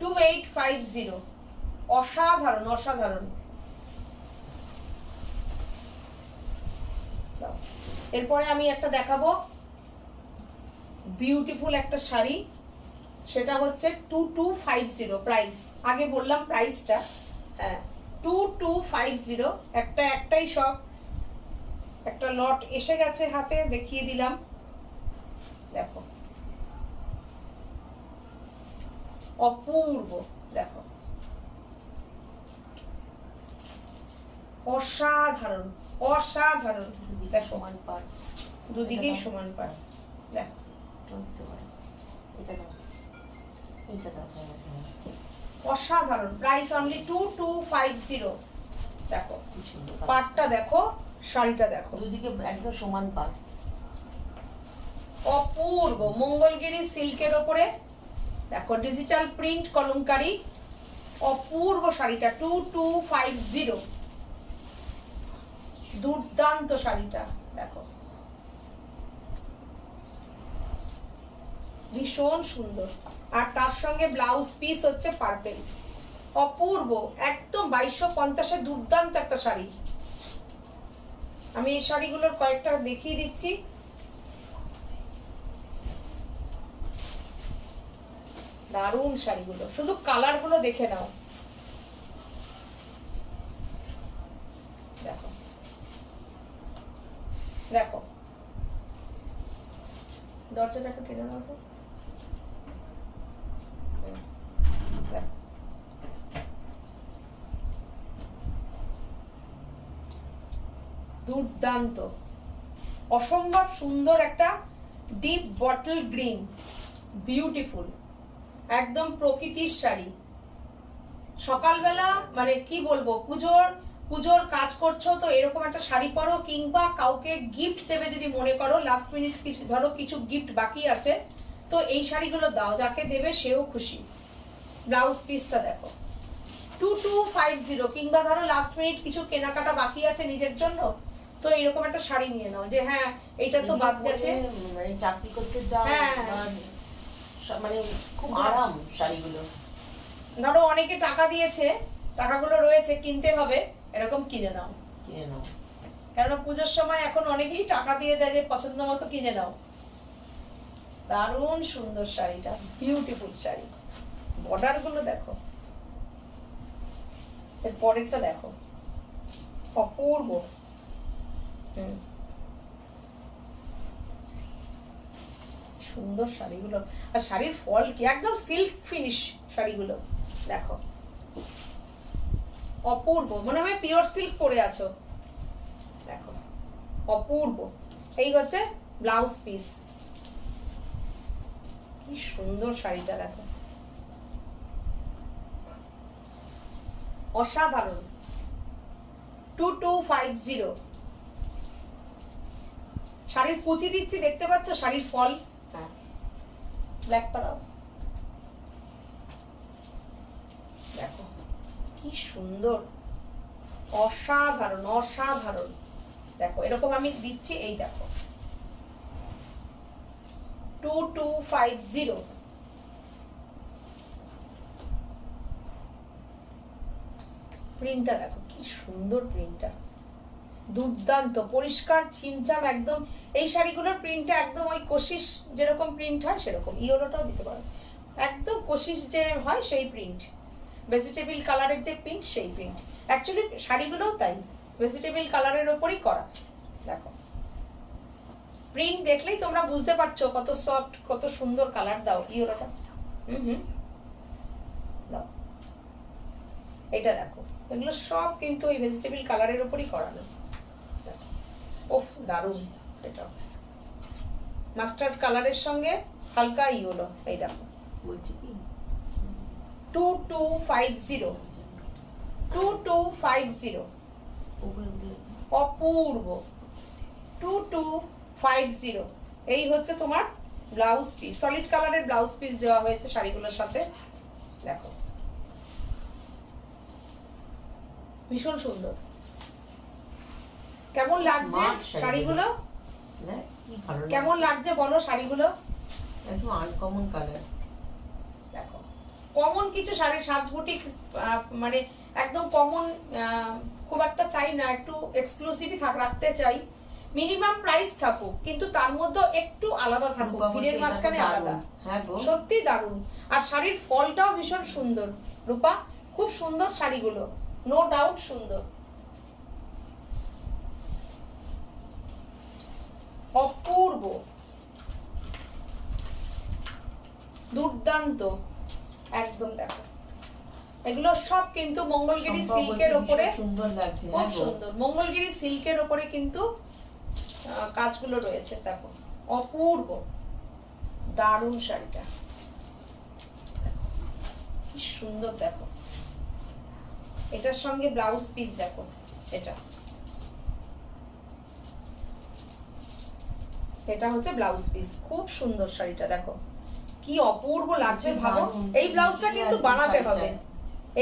2850, অসাধারণ, অসাধারণ। এরপরে আমি একটা দেখাবো বিউটিফুল একটা শাড়ি, সেটা হচ্ছে 2250 প্রাইস। আগে বললাম প্রাইসটা, হ্যাঁ 2250। একটাই সব, একটা লট এসে গেছে হাতে, দেখিয়ে দিলাম। দেখো, অপূর্ব। দেখো, অসাধারণ, অসাধারণ। সমান পার, দুদিকেই সমান পার। দেখো, অসাধারণ। Price only 2250। দেখো পাটটা দেখো, শাড়িটা দেখো, দুদিকে একদম সমান পার, অপূর্ব। মঙ্গলগিরি সিল্কের ওপরে দেখো, ডিজিটাল প্রিন্ট কলমকারি, অপূর্ব শাড়িটা। 2250, দুর্দান্ত শাড়িটা। দেখো, ভীষণ সুন্দর। আর তার সঙ্গে ব্লাউজ পিস হচ্ছে পার্পেল, অপূর্ব, একদম 2250-এ দুর্দান্ত একটা শাড়ি। আমি এই শাড়িগুলোর কয়েকটা দেখিয়ে দিচ্ছি। দারুণ শাড়িগুলো, শুধু কালার গুলো দেখে নাও। দেখো দেখো, দরজাটা একটু টেনে নাও তো। দেখো দুর্দান্ত, অসম্ভব সুন্দর একটা ডিপ বটল গ্রিন, বিউটিফুল, একদম প্রকৃতির শাড়ি। সকালবেলা মানে কি বলবো, পুজোর কাজ করছো তো এরকম একটা শাড়ি পরো, কিংবা কাউকে গিফট দেবে যদি মনে করো, লাস্ট মিনিট কিছু ধরো কিছু গিফট বাকি আছে, তো এই শাড়িগুলো দাও, যাকে দেবে সেও খুশি। ব্লাউজ পিসটা দেখো 2250, কিংবা ধরো লাস্ট মিনিট কিছু কেনাকাটা বাকি আছে নিজের জন্য, তো এরকম একটা শাড়ি নিয়ে নাও, যে হ্যাঁ এটা তো বাদ গেছে, মানে চাকরি করতে যাও, হ্যাঁ মানে খুব আরাম শাড়িগুলো। ধরো অনেকে টাকা দিয়েছে, টাকাগুলো রয়েছে, কিনতে হবে, এরকম কিনে নাও। কেননা পুজোর সময় এখন অনেকেই টাকা দিয়ে দেয় যে পছন্দ মতো কিনে নাও। দারুণ সুন্দর শাড়িটা, বিউটিফুল শাড়ি, বর্ডার গুলো দেখো, এর পরেরটা দেখো, অপূর্ব। সুন্দর শাড়িগুলো, আর শাড়ির ফল কি, একদম সিল্ক ফিনিশ শাড়িগুলো দেখো, অপূর্ব, মনে হয় পিওর সিল্ক পরে আছো, দেখো অপূর্ব। এই হচ্ছে ব্লাউজ পিস, কি সুন্দর শাড়িটা দেখো, অসাধারণ। 2250। শাড়ির কুচি দিচ্ছি, দেখতে পাচ্ছ শাড়ির ফল। হ্যাঁ, ব্ল্যাকটা দাও, দেখো কি সুন্দর, অসাধারণ অসাধারণ। দেখো এরকম আমি দিচ্ছি, এই দেখো 2250। প্রিন্টটা দেখো কি সুন্দর, প্রিন্টটা দুর্দান্ত, পরিষ্কার ছিমছাম একদম। এই শাড়িগুলোর প্রিন্টটা একদম ওই কোশিস যেরকম প্রিন্ট হয় সেরকম, ইয়েলোটাও দিতে পারো, একদম কোশিস যে হয় সেই প্রিন্ট, ভেজিটেবল কালারের যে প্রিন্ট সেই প্রিন্ট। অ্যাকচুয়ালি শাড়িগুলোও তাই, ভেজিটেবল কালারের ওপরই করা। দেখো প্রিন্ট দেখলেই তোমরা বুঝতে পারছো কত সফট, কত সুন্দর কালার। দাও ইয়েলোটা, দাও, এটা দেখো, এগুলো সব কিন্তু এই ভেজিটেবল কালারের উপরই করানো। ওফ দারুণ, এটা মাস্টার্ড কালারের সঙ্গে হালকা ইয়েলো, এই দেখো বলছি কি 2250, 2250, অপূর্ব, 2250। এই হচ্ছে তোমার ব্লাউজ পিস, সলিড কালারের ব্লাউজ পিস দেওয়া হয়েছে শাড়িগুলোর সাথে। দেখো ভীষণ সুন্দর, কেমন লাগছে শাড়িগুলো, কেমন লাগছে বলো শাড়িগুলো? একদম আনকমন কালার। দেখো কমন কিছু শাড়ি, সাজবুটিক মানে একদম কমন খুব একটা চাই না, একটু এক্সক্লুসিভই রাখতে চাই, মিনিমাম প্রাইস থাকুক কিন্তু তার মধ্যে একটু আলাদা থাকুক, ভিড়ের মাঝখানে আলাদা। সত্যি দারুণ, আর শাড়ির ফলটাও ভীষণ সুন্দর। রূপা খুব সুন্দর শাড়িগুলো, নো ডাউট সুন্দর, অপূর্ব, দুর্দান্ত একদম। দেখো এগুলো সব কিন্তু মঙ্গলগিরি সিল্কের উপরে, সুন্দর লাগছে, খুব সুন্দর মঙ্গলগিরি সিল্কের উপরে কিন্তু কাজগুলো রয়েছে। দেখো অপূর্ব, দারুণ শাড়িটা, কি সুন্দর। দেখো এটার সঙ্গে ব্লাউজ পিস দেখো, এটা হচ্ছে ব্লাউজ পিস, খুব সুন্দর শাড়িটা দেখো কি অপূর্ব লাগছে। ভাবো এই ব্লাউজটা কিন্তু বানাতে হবে,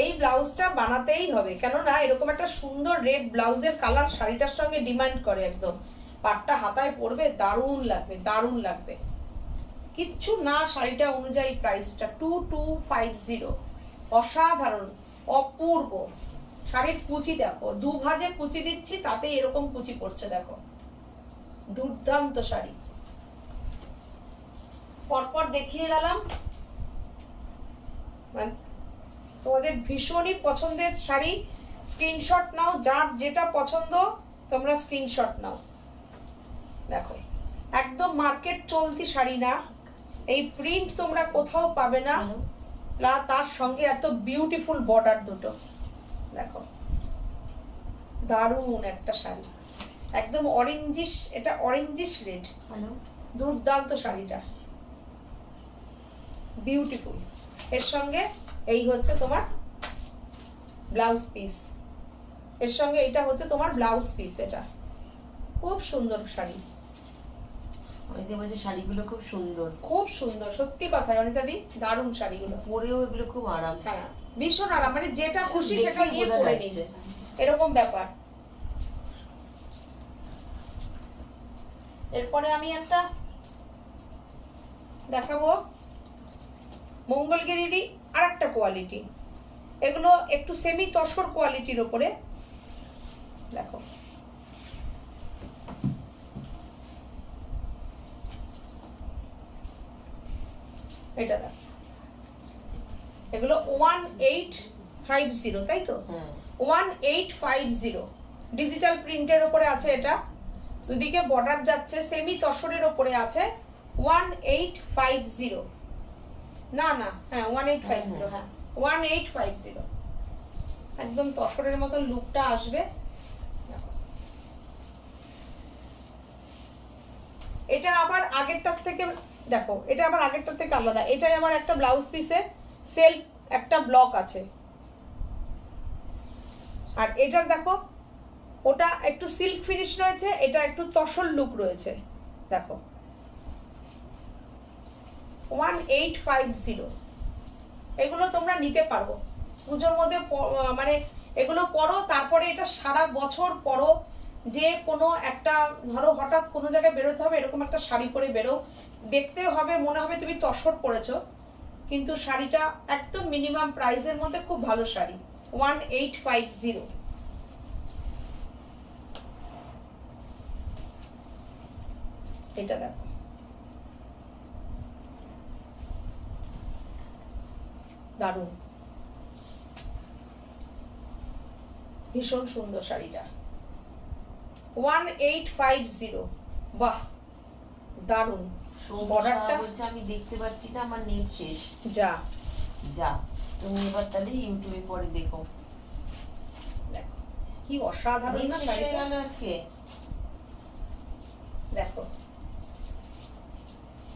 এই ব্লাউজটা বানাতেই হবে, কেননা এরকম একটা সুন্দর রেড ব্লাউজের কালার শাড়িটার সঙ্গে ডিমান্ড করে একদম। পাটটা হাতায় পরবে, দারুণ লাগবে, দারুণ লাগবে। কিচ্ছু না শাড়িটা অনুযায়ী প্রাইসটা 2250, অসাধারণ, অপূর্ব। শাড়ির কুচি দেখো, দু ভাজে কুচি দিচ্ছি, তাতে এরকম কুচি পড়ছে, দেখো দুর্দান্ত শাড়ি। পরপর দেখিয়ে গেলাম, মানে তোমাদের ভীষণই পছন্দের শাড়ি, স্ক্রিনশট নাও, যার যেটা পছন্দ তোমরা স্ক্রিনশট নাও। দেখো একদম মার্কেট চলতি শাড়ি না, এই প্রিন্ট তোমরা কোথাও পাবে না, তার সঙ্গে এত বিউটিফুল বর্ডার দুটো। দেখো দারুণ একটা শাড়ি, একদম অরেঞ্জিশ, এটা অরেঞ্জিশ রেড, দুর্দান্ত শাড়িটা, বিউটিফুল। এর সঙ্গে এই হচ্ছে তোমার ব্লাউজ পিস, এর সঙ্গে এটা হচ্ছে তোমার ব্লাউজ পিস। এটা খুব সুন্দর শাড়ি, অনিতা বলছে শাড়িগুলো খুব সুন্দর, খুব সুন্দর, সত্যি কথা অনিতা দি, দারুণ শাড়িগুলো, পরেও এগুলো খুব আরাম। হ্যাঁ ভীষণ আরাম, মানে যেটা খুশি সেটা দেখেই নিয়ে বোঝা পরে যাচ্ছে। নিচ্ছে, এরকম ব্যাপার। এরপরে আমি একটা দেখাবো মঙ্গলগিরিরই আর একটা কোয়ালিটি, এগুলো একটু সেমি তসর কোয়ালিটির ওপরে। দেখো এটা দেখো, এগুলো 1850, তাই তো? 1850 ডিজিটাল প্রিন্টের ওপরে আছে, এটা দুদিকে বর্ডার যাচ্ছে, সেমি তসরের ওপরে আছে, 1850, না না হ্যাঁ 1850, হ্যাঁ 1850, একদম তসরের মতন লুকটা আসবে। এটা আবার আগেরটার থেকে দেখো, এটা আবার আগেরটার থেকে আলাদা, এটাই আমার একটা ব্লাউজ পিসে সেলফ একটা ব্লক আছে, আর এটার দেখো ওটা একটু সিল্ক ফিনিশ রয়েছে, এটা একটু তসর লুক রয়েছে। দেখো 1850, এগুলো তোমরা নিতে পারো পুজোর মধ্যে, মানে এগুলো পরো, তারপরে এটা সারা বছর পরো, যে কোনো একটা ধরো হঠাৎ কোনো জায়গায় বেরোতে হবে, এরকম একটা শাড়ি পরে বেরো, দেখতে হবে মনে হবে তুমি তসর পরেছো, কিন্তু শাড়িটা একদম মিনিমাম প্রাইসের মধ্যে খুব ভালো শাড়ি। 1850, এটা দেখো দারুণ, ভীষণ সুন্দর শাড়িটা, 1850, বাহ দারুণ। বর্ডারটা বলছে আমি দেখতে পাচ্ছি না, আমার নেট শেষ। যা যা, তুমি এবার তাহলে ইউটিউবে পরে দেখো। দেখো কি অসাধারণ না শাড়িটা, আজকে দেখো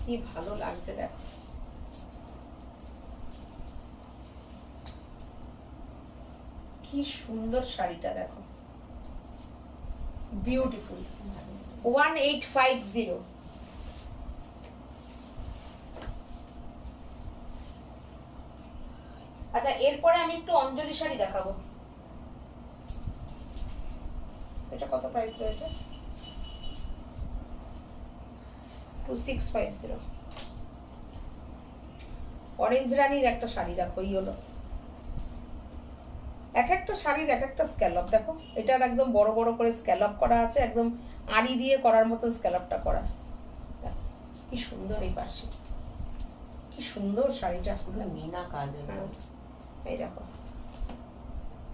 কি ভালো লাগছে, দেখো কি সুন্দর শাড়িটা, দেখো বিউটিফুল, 1850। আচ্ছা এরপরে আমি একটু অঞ্জলি শাড়ি দেখাবো, এটা কত প্রাইস রয়েছে? 2650, অরেঞ্জ রানীর একটা শাড়ি, দেখো এই হলো, এক একটা শাড়ির এক একটা স্ক্যালপ, দেখো এটার একদম বড় বড় করে স্ক্যালপ করা আছে, একদম আড়ি দিয়ে করার মতো স্ক্যালপটা করা, দেখো কি সুন্দর, এই পাশে কি সুন্দর শাড়িটা, মিনা কাজ। এই দেখো,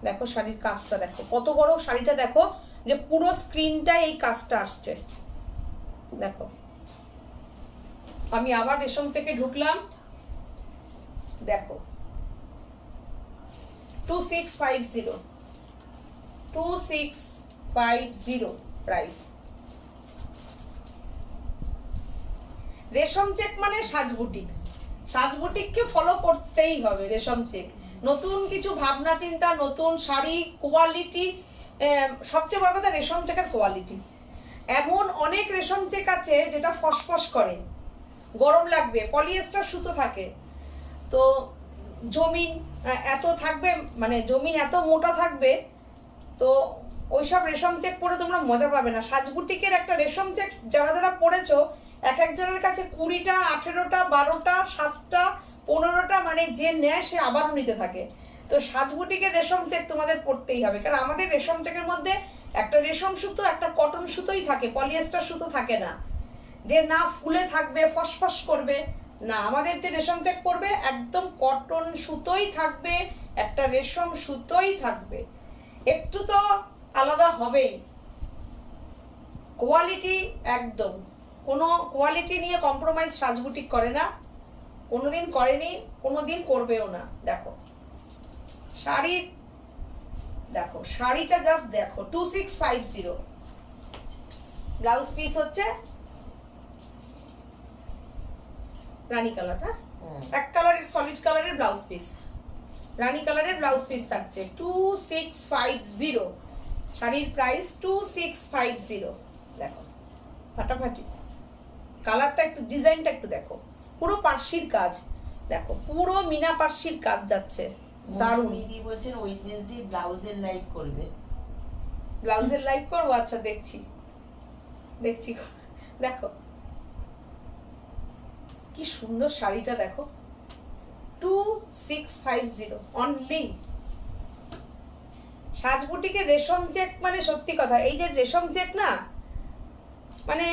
দেখো শাড়ির কাজটা দেখো কত বড় শাড়িটা, দেখো যে পুরো স্ক্রিনটায় এই কাজটা আসছে। দেখো আমি আবার রেশম থেকে ঢুকলাম, দেখো 2650, 2650 প্রাইস। রেশম চেক মানে সাজবুটিক, সাজবুটিককে ফলো করতেই হবে। রেশম চেক নতুন কিছু ভাবনা চিন্তা, নতুন শাড়ি, কোয়ালিটি, সবচেয়ে বড় কথা রেশম চেকের কোয়ালিটি। এমন অনেক রেশম চেক আছে যেটা ফসফস করে, গরম লাগবে, পলিয়েস্টার সুতো থাকে, তো জমিন এত থাকবে, মানে জমিন এত মোটা থাকবে, তো ওইসব রেশম চেক পরে তোমরা মজা পাবে না। সাজবুটিকের একটা রেশম চেক যারা যারা পড়েছো, এক একজনের কাছে 20টা, 18টা, 12টা, 7টা, 15টা, মানে যে নেয় সে আবারও নিতে থাকে। তো সাজবুটিকের রেশম চেক তোমাদের পড়তেই হবে, কারণ আমাদের রেশম চেকের মধ্যে একটা রেশম সুতো, একটা কটন সুতোই থাকে, পলিয়েস্টার সুতো থাকে না, যে না ফুলে থাকবে, ফসফস করবে, না, আমাদের যে রেশম চেক পড়বে একদম কটন সুতোই থাকবে, একটা রেশম সুতোই থাকবে, একটু তো আলাদা হবেই। কোয়ালিটি একদম, কোনো কোয়ালিটি নিয়ে কম্প্রোমাইজ সাজবুটিক করে না, কোনোদিন করেনি, কোনোদিন করবেও না। দেখো শাড়ির, দেখো শাড়িটা জাস্ট দেখো, 2650। ব্লাউজ পিস হচ্ছে রানী কালারটা, এক কালারের সলিড কালারের ব্লাউজ পিস, রানী কালারের ব্লাউজ পিস থাকছে 2650। শাড়ির প্রাইস 2650। দেখো ফাটাফাটি কালারটা, একটু ডিজাইনটা একটু দেখো, পুরো পার্সির কাজ, দেখো পুরো মিনা পার্সির কাজ যাচ্ছে, দারুণ। দিদি বলছেন ওয়েডনেসডে ব্লাউজের লাইভ করবে। ব্লাউজের লাইভ করবো? আচ্ছা দেখছি দেখছি। দেখো কি সুন্দর শাড়িটা, দেখো 2650 অনলি। সাজবুটিকে রেশম চেক মানে সত্যি কথা, এই যে রেশম চেক না, মানে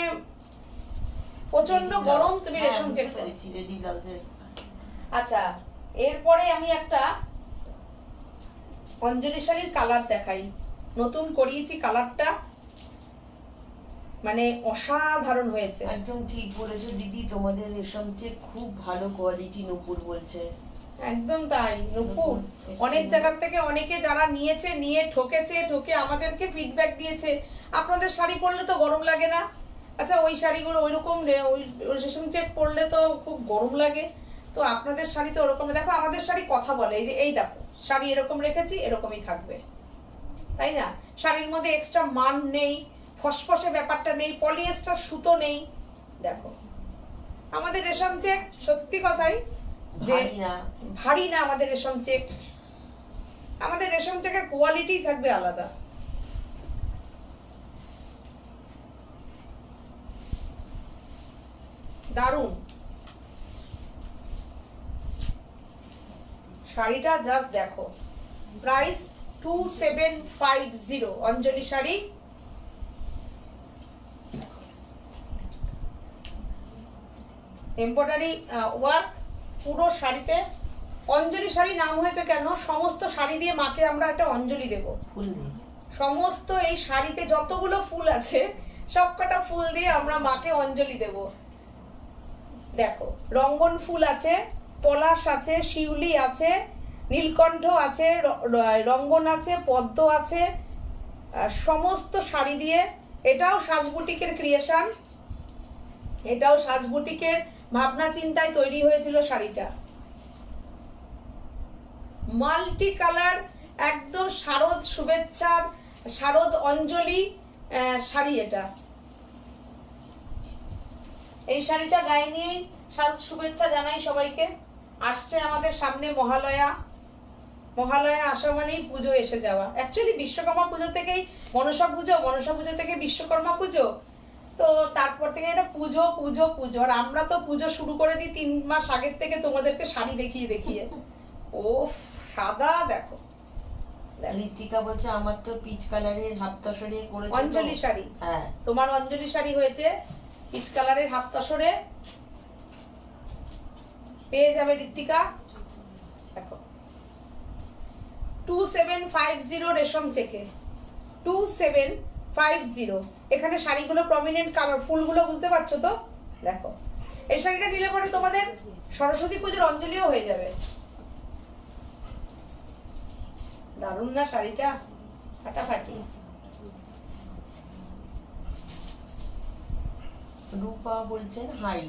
প্রচন্ড গরম, তুমি রেশম চেক করেছি রেডি ব্লাউজের। আচ্ছা এরপরে আমি একটা অঞ্জলি শাড়ির কালার দেখাই, নতুন করিয়েছি কালারটা, মানে অসাধারণ হয়েছে। একদম ঠিক বলেছো দিদি, তোমাদের রেশম চেক খুব ভালো কোয়ালিটি, নূপুর বলছে। একদম তাই নূপুর, অনেক জায়গা থেকে অনেকে যারা নিয়েছে, নিয়ে ঠকেছে, ঠকে আমাদেরকে ফিডব্যাক দিয়েছে আপনাদের শাড়ি পরলে তো গরম লাগে না। আচ্ছা ওই শাড়িগুলো ওইরকম ওই রেশম চেক পরলে তো খুব গরম লাগে, তো আপনাদের শাড়ি তো ওরকম। দেখো আমাদের শাড়ি কথা বলে, এই যে এই দেখো শাড়ি এরকম রেখেছি, এরকমই থাকবে, তাই না? শাড়ির মধ্যে এক্সট্রা মান নেই, ফসফসে ব্যাপারটা নেই, পলিয়েস্টার সুতো নেই। দেখো আমাদের রেশম চেক সত্যি কথাই যে ভারী না, আমাদের রেশম চেক, আমাদের রেশম চেকের কোয়ালিটি থাকবে আলাদা। দারুণ শাড়িটা জাস্ট দেখো, প্রাইস 2750 অঞ্জলি শাড়ি। এমব্রয়ডারি ওয়ার্ক পুরো শাড়িতে। অঞ্জলি শাড়ি নাম হয়েছে কেন? সমস্ত শাড়ি দিয়ে মাকে আমরা একটা অঞ্জলি দেব, ফুল দিয়ে। সমস্ত এই শাড়িতে যতগুলো ফুল আছে সবকটা ফুল দিয়ে আমরা মাকে অঞ্জলি দেব। দেখো রঙ্গন ফুল আছে, পলাশ আছে, শিউলি আছে, নীলকণ্ঠ আছে, রঙ্গন আছে, পদ্ম আছে, সমস্ত শাড়ি দিয়ে। এটাও সাজবুটিকের ক্রিয়েশন, এটাও সাজবুটিকের ভাবনা চিন্তায় তৈরি হয়েছিল শাড়িটা। মাল্টি কালার, একদম শারদ শুভেচ্ছার, শারদ অঞ্জলি শাড়ি এটা। এই শাড়িটা গায়ে নিয়ে শারদ শুভেচ্ছা জানাই সবাইকে। আসছে আমাদের সামনে মহালয়া, মহালয়া আসা মানেই পুজো এসে যাওয়া। অ্যাকচুয়ালি বিশ্বকর্মা পুজো থেকেই মনসা পুজো, মনসা পুজো থেকে বিশ্বকর্মা পুজো, তো তারপর থেকে এটা পুজো পুজো পুজো। আর আমরা তো পুজো শুরু করে দিই 3 মাস আগের থেকে তোমাদেরকে শাড়ি দেখিয়ে দেখিয়ে। ও সাদা দেখো, ঋতিকা বলছে আমার তো পিচ কালারের হাফ তসরে করেছে অঞ্জলি শাড়ি। হ্যাঁ তোমার অঞ্জলি শাড়ি হয়েছে পিচ কালারের হাফ তসরে, পেয়ে যাবে ঋতিকা। দেখো 2750 রেশম চেকে, 2750। এখানে শাড়িগুলো প্রমিনেন্ট কালার, ফুলগুলো বুঝতে পারছো তো? দেখো এই শাড়িটা নিলে পরে তোমাদের সরস্বতী পুজোর অঞ্জলিও হয়ে যাবে। দারুণ না শাড়িটা, ফাটাফাটি। রূপা বলছেন হাই,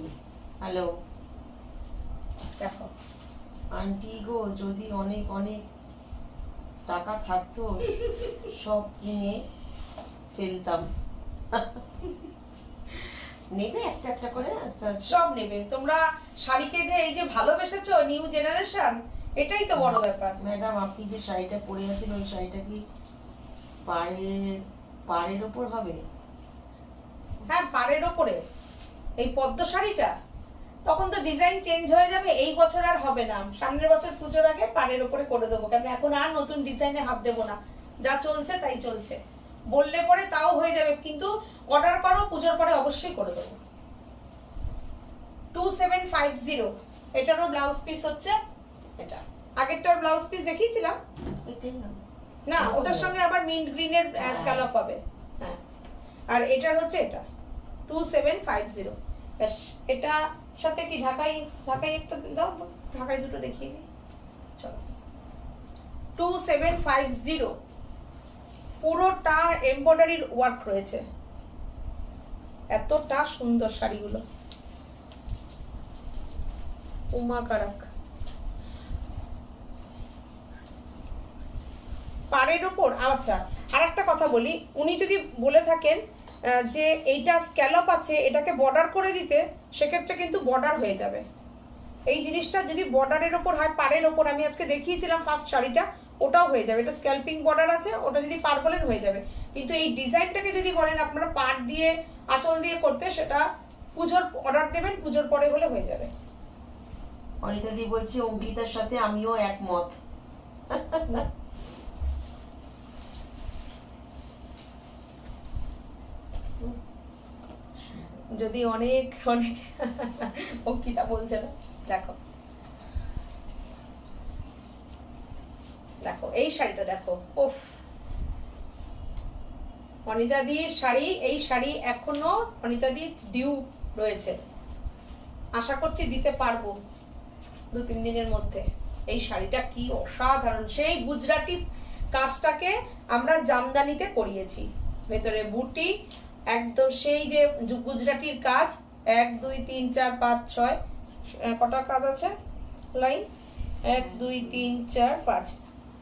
হ্যালো। দেখো আন্টি গো, যদি অনেক অনেক টাকা থাকতো সব কিনে ফেলতাম। নেবে একটা একটা করে আস্তে আস্তে সব নেবে তোমরা। শাড়িকে যে এই যে ভালোবেসেছো নিউ জেনারেশন, এটাই তো বড় ব্যাপার। ম্যাডাম আপনি যে শাড়িটা পরে আছেন ওই শাড়িটা কি পাড়ের ওপর হবে? হ্যাঁ পাড়ের ওপরে এই পদ্ম শাড়িটা, তখন তো ডিজাইন চেঞ্জ হয়ে যাবে, এই বছর আর হবে না, সামনের বছর পুজোর আগে পাড়ের ওপরে করে দেবো। কেন এখন আর নতুন ডিজাইনে হাত দেবো না, যা চলছে তাই চলছে। বললে পরে তাও হয়ে যাবে, কিন্তু অর্ডার করো, পুজোর পরে অবশ্যই করে দেবো। 2750। এটারও ব্লাউজ পিস হচ্ছে এটা। আগেরটার ব্লাউজ পিস দেখিয়েছিলাম এটাই না? না, ওটার সঙ্গে আবার মিন্ট গ্রিনের স্ক্যালপ হবে। হ্যাঁ, আর এটার হচ্ছে এটা 2750। ব্যাস, এটা সাথে কি ঢাকাই একটা দাও, ঢাকাই দুটো দেখিয়ে দিই। চলো, 2750, পুরোটা এমব্রয়ডারির ওয়ার্ক রয়েছে। এতটা সুন্দর শাড়িগুলো, উমা কারাক। পাড়ের ওপর, আচ্ছা আর একটা কথা বলি, উনি যদি বলে থাকেন যে এইটা স্ক্যালপ আছে, এটাকে বর্ডার করে দিতে, সেক্ষেত্রে কিন্তু বর্ডার হয়ে যাবে। এই জিনিসটা যদি বর্ডারের ওপর হয়, পাড়ের ওপর, আমি আজকে দেখিয়েছিলাম ফার্স্ট শাড়িটা, ওটাও হয়ে যাবে। এটা স্ক্যালপিং বর্ডার আছে, ওটা যদি পাড় বলেন হয়ে যাবে। কিন্তু এই ডিজাইনটাকে যদি বলেন আপনারা পাড় দিয়ে আঁচল দিয়ে করতে, সেটা পুজোর অর্ডার দেবেন, পুজোর পরে হলে হয়ে যাবে। অনিতা দি বলছে অঙ্কিতার সাথে আমিও একমত। যদি অনেক অনেক অঙ্কিতা বলছে না, দেখো দেখো এই শাড়িটা দেখো, উফ, অনিতা দির শাড়ি। এই শাড়ি এখনো অনিতা দির ডিউ রয়েছে, আশা করছি দিতে পারবো 2-3 দিনের মধ্যে। এই শাড়িটা কি অসাধারণ! সেই গুজরাটি কাজটাকে আমরা জামদানিতে করিয়েছি, ভেতরে বুটি, একদম সেই যে গুজরাটির কাজ। 1 2 3 4 5 6 কটা কাজ আছে লাইন, 1 2 3 4 5,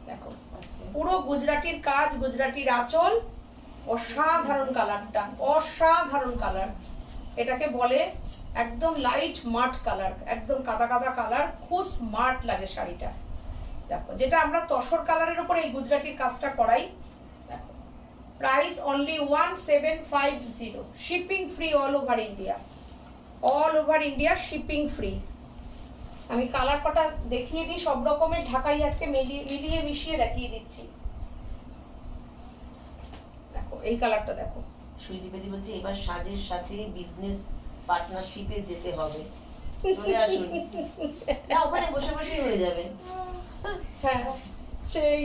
দেখো পুরো গুজরাটির কাজ, গুজরাটির আঁচল। অসাধারণ কালারটা, অসাধারণ কালার। এটাকে বলে একদম লাইট মাট কালার, একদম কাদা কাদা কালার, খুব স্মার্ট লাগে শাড়িটা। দেখো, যেটা আমরা তসর কালারের উপরে এই গুজরাটির কাজটা করাই। দেখো, price only 1750, shipping free all over India. All over India shipping free. আমি কালার কটা দেখিয়ে দিই, সব রকমের ঢাকাই আজকে মিলিয়ে মিশিয়ে দেখিয়ে দিচ্ছি। দেখো এই কালারটা দেখো। সুদীপেদি বলছে এবার সাজের সাথে বিজনেস পার্টনারশিপে যেতে হবে, চলে আসুন। না, ওখানে বসে বসেই হয়ে যাবে। হ্যাঁ, সেই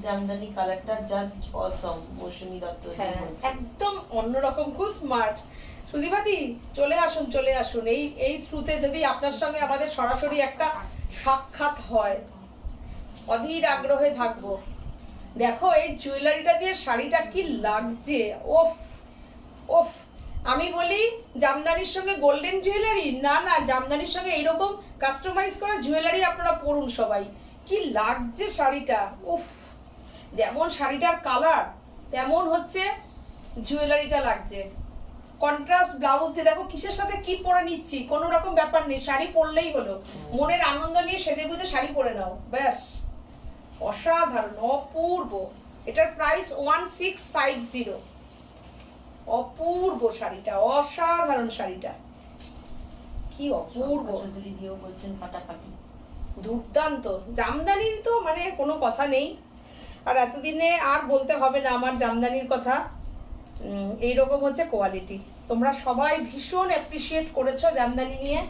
জামদানি কালারটা জাস্ট অসম। মৌসুমী দত্ত হ্যাঁ, একদম অন্যরকম, খুব স্মার্ট। সুদীপাদি চলে আসুন, চলে আসুন। এই থ্রুতে যদি আপনার সঙ্গে আমাদের সরাসরি একটা সাক্ষাৎ হয়, অধীর আগ্রহে থাকবো। দেখো এই জুয়েলারিটা দিয়ে শাড়িটা কি লাগছে, ওফ ওফ। আমি বলি জামদানির সঙ্গে গোল্ডেন জুয়েলারি, না না, জামদানির সঙ্গে এইরকম কাস্টমাইজ করা জুয়েলারি আপনারা পরুন সবাই। কি লাগছে শাড়িটা, উফ। যেমন শাড়িটার কালার, তেমন হচ্ছে জুয়েলারিটা লাগছে। কন্ট্রাস্ট ব্লাউজ দিয়ে, দেখো কিসের সাথে কি পরে নিচ্ছি, কোনো রকম ব্যাপার নেই, শাড়ি পরলেই হলো। মনের আনন্দ নিয়ে সেজে গুজে শাড়ি পরে নাও, ব্যাস। অসাধারণ, অপূর্ব। এটার প্রাইস 1650। অপূর্ব শাড়িটা, অসাধারণ শাড়িটা, কি অপূর্ব। চৌধুরী দিয়েও বলছেন ফাটাফাটি, দুর্দান্ত। জামদানির তো মানে কোনো কথা নেই, আর এতদিনে আর বলতে হবে না আমার জামদানির কথা। এইরকম হচ্ছে কোয়ালিটি। তোমরা সবাই ভীষণ অ্যাপ্রিসিয়েট করেছো জামদানি নিয়ে,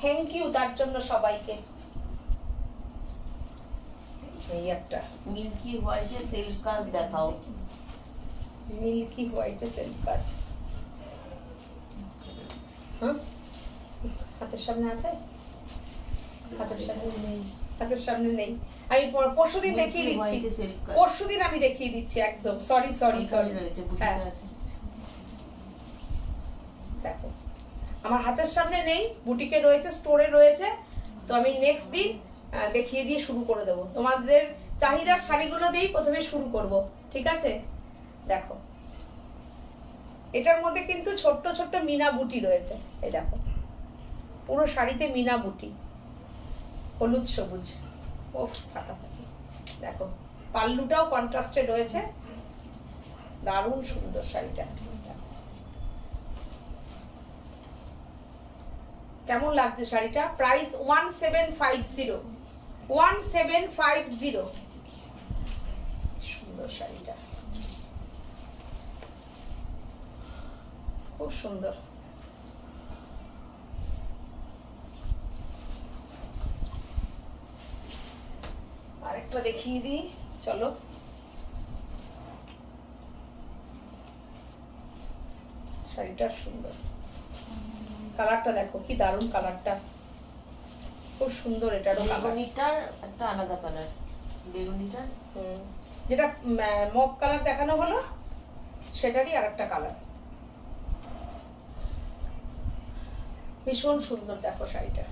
থ্যাংক ইউ তার জন্য সবাইকে। এই একটা মিল্কি হোয়াইটে সিল্ক কাজ দেখাও। মিল্কি হোয়াইটে সিল্ক কাজ, হ্যাঁ হাতের সামনে আছে, হাতের সামনে নেই, হাতের সামনে নেই। আমি পরশুদিন দেখিয়ে দিচ্ছি, পরশুদিন আমি দেখিয়ে দিচ্ছি একদম। সরি সরি সরি, দেখো আমার হাতের সামনে নেই, বুটিকে রয়েছে, স্টোরে রয়েছে। তো আমি নেক্সট দিন দেখিয়ে দিয়ে শুরু করে দেবো। তোমাদের চাহিদার শাড়িগুলো দিয়েই প্রথমে শুরু করব, ঠিক আছে? দেখো এটার মধ্যে কিন্তু ছোট্ট ছোট্ট মিনা বুটি রয়েছে, এই দেখো পুরো শাড়িতে মিনা বুটি, হলুদ সবুজ, ও ফাটাফাটি। দেখো পাল্লুটাও কন্ট্রাস্টে রয়েছে, দারুণ সুন্দর শাড়িটা। কেমন লাগছে শাড়িটা? প্রাইস 1750, 1750। সুন্দর শাড়িটা, খুব সুন্দর। আরেকটা দেখিয়ে দিই, চলো। শাড়িটা সুন্দর, কালারটা দেখো কি দারুণ, কালারটা খুব সুন্দর। এটারও বেগুনিটার একটা আলাদা কালার, বেগুনিটার যেটা মগ কালার দেখানো হলো সেটারই আরেকটা কালার, ভীষণ সুন্দর। দেখো শাড়িটা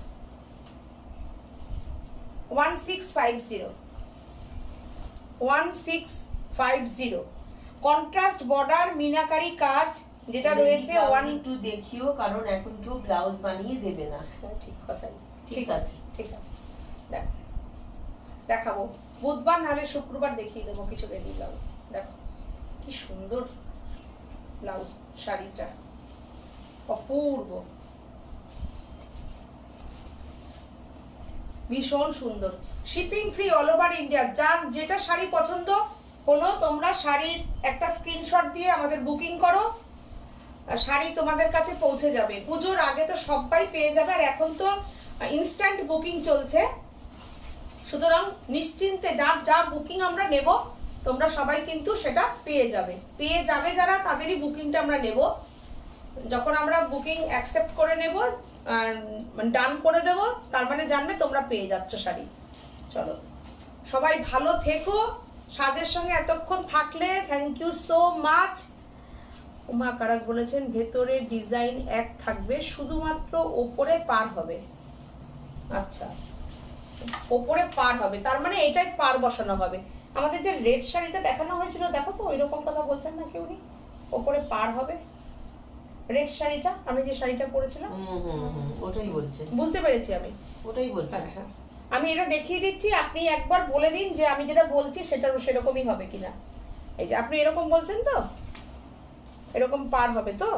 1650 কন্ট্রাস্ট বর্ডার মিনাকারি কাজ যেটা রয়েছে। একটু দেখিও, কারণ এখন কেউ ব্লাউজ বানিয়ে দেবে না। ঠিক কথাই, ঠিক আছে, ঠিক আছে, দেখাবো বুধবার নাহলে শুক্রবার দেখিয়ে দেবো কিছু রেডি ব্লাউজ। দেখো কি সুন্দর ব্লাউজ, শাড়িটা অপূর্ব, ভীষণ সুন্দর। Shipping free all over India. যার যেটা শাড়ি পছন্দ হলো তোমরা শাড়ির একটা স্ক্রিনশট দিয়ে আমাদের বুকিং করো, শাড়ি তোমাদের কাছে পৌঁছে যাবে। পুজোর আগে তো সবাই পেয়ে যাবে, আর এখন তো ইনস্ট্যান্ট বুকিং চলছে, সুতরাং নিশ্চিন্তে যার যা বুকিং আমরা নেব তোমরা সবাই কিন্তু সেটা পেয়ে যাবে যারা তাদেরই বুকিংটা আমরা নেব। যখন আমরা বুকিং অ্যাকসেপ্ট করে নেব, ডান করে দেব, তার মানে জানবে তোমরা পেয়ে যাচ্ছ শাড়ি। চলো সবাই ভালো থেকো, সাজের সঙ্গে এতক্ষণ থাকলে thank you so much. Uma Karak বলেছেন ভেতরে ডিজাইন এক থাকবে, শুধুমাত্র ওপরে পার হবে। আচ্ছা, ওপরে পার হবে, তার মানে এটাই পার বসানো হবে। আমাদের যে রেড শাড়িটা দেখানো হয়েছিল দেখো তো, ওইরকম কথা বলছেন না কেউ, ওপরে পার হবে রেড শাড়িটা, আমি যে শাড়িটা পরেছিলাম ওটাই বলছে, বুঝতে পেরেছি আমি, ওটাই বলছি। হ্যাঁ, আমি এটা দেখিয়ে দিচ্ছি, আপনি একবার বলে দিন যে আমি যেটা বলছি সেটা সেরকমই হবে কিনা। এই যে আপনি এরকম বলছেন তো, এরকম পার হবে তো,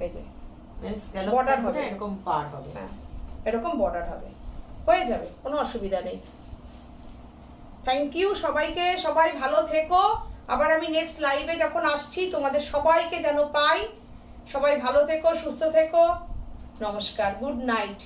এই যে বর্ডার হবে, এরকম পার হবে, হ্যাঁ এরকম বর্ডার হবে, হয়ে যাবে, কোনো অসুবিধা নেই। থ্যাংক ইউ সবাইকে, সবাই ভালো থেকো। আবার আমি নেক্সট লাইভে যখন আসছি তোমাদের সবাইকে যেন পাই। সবাই ভালো থেকো, সুস্থ থেকো, নমস্কার, গুড নাইট।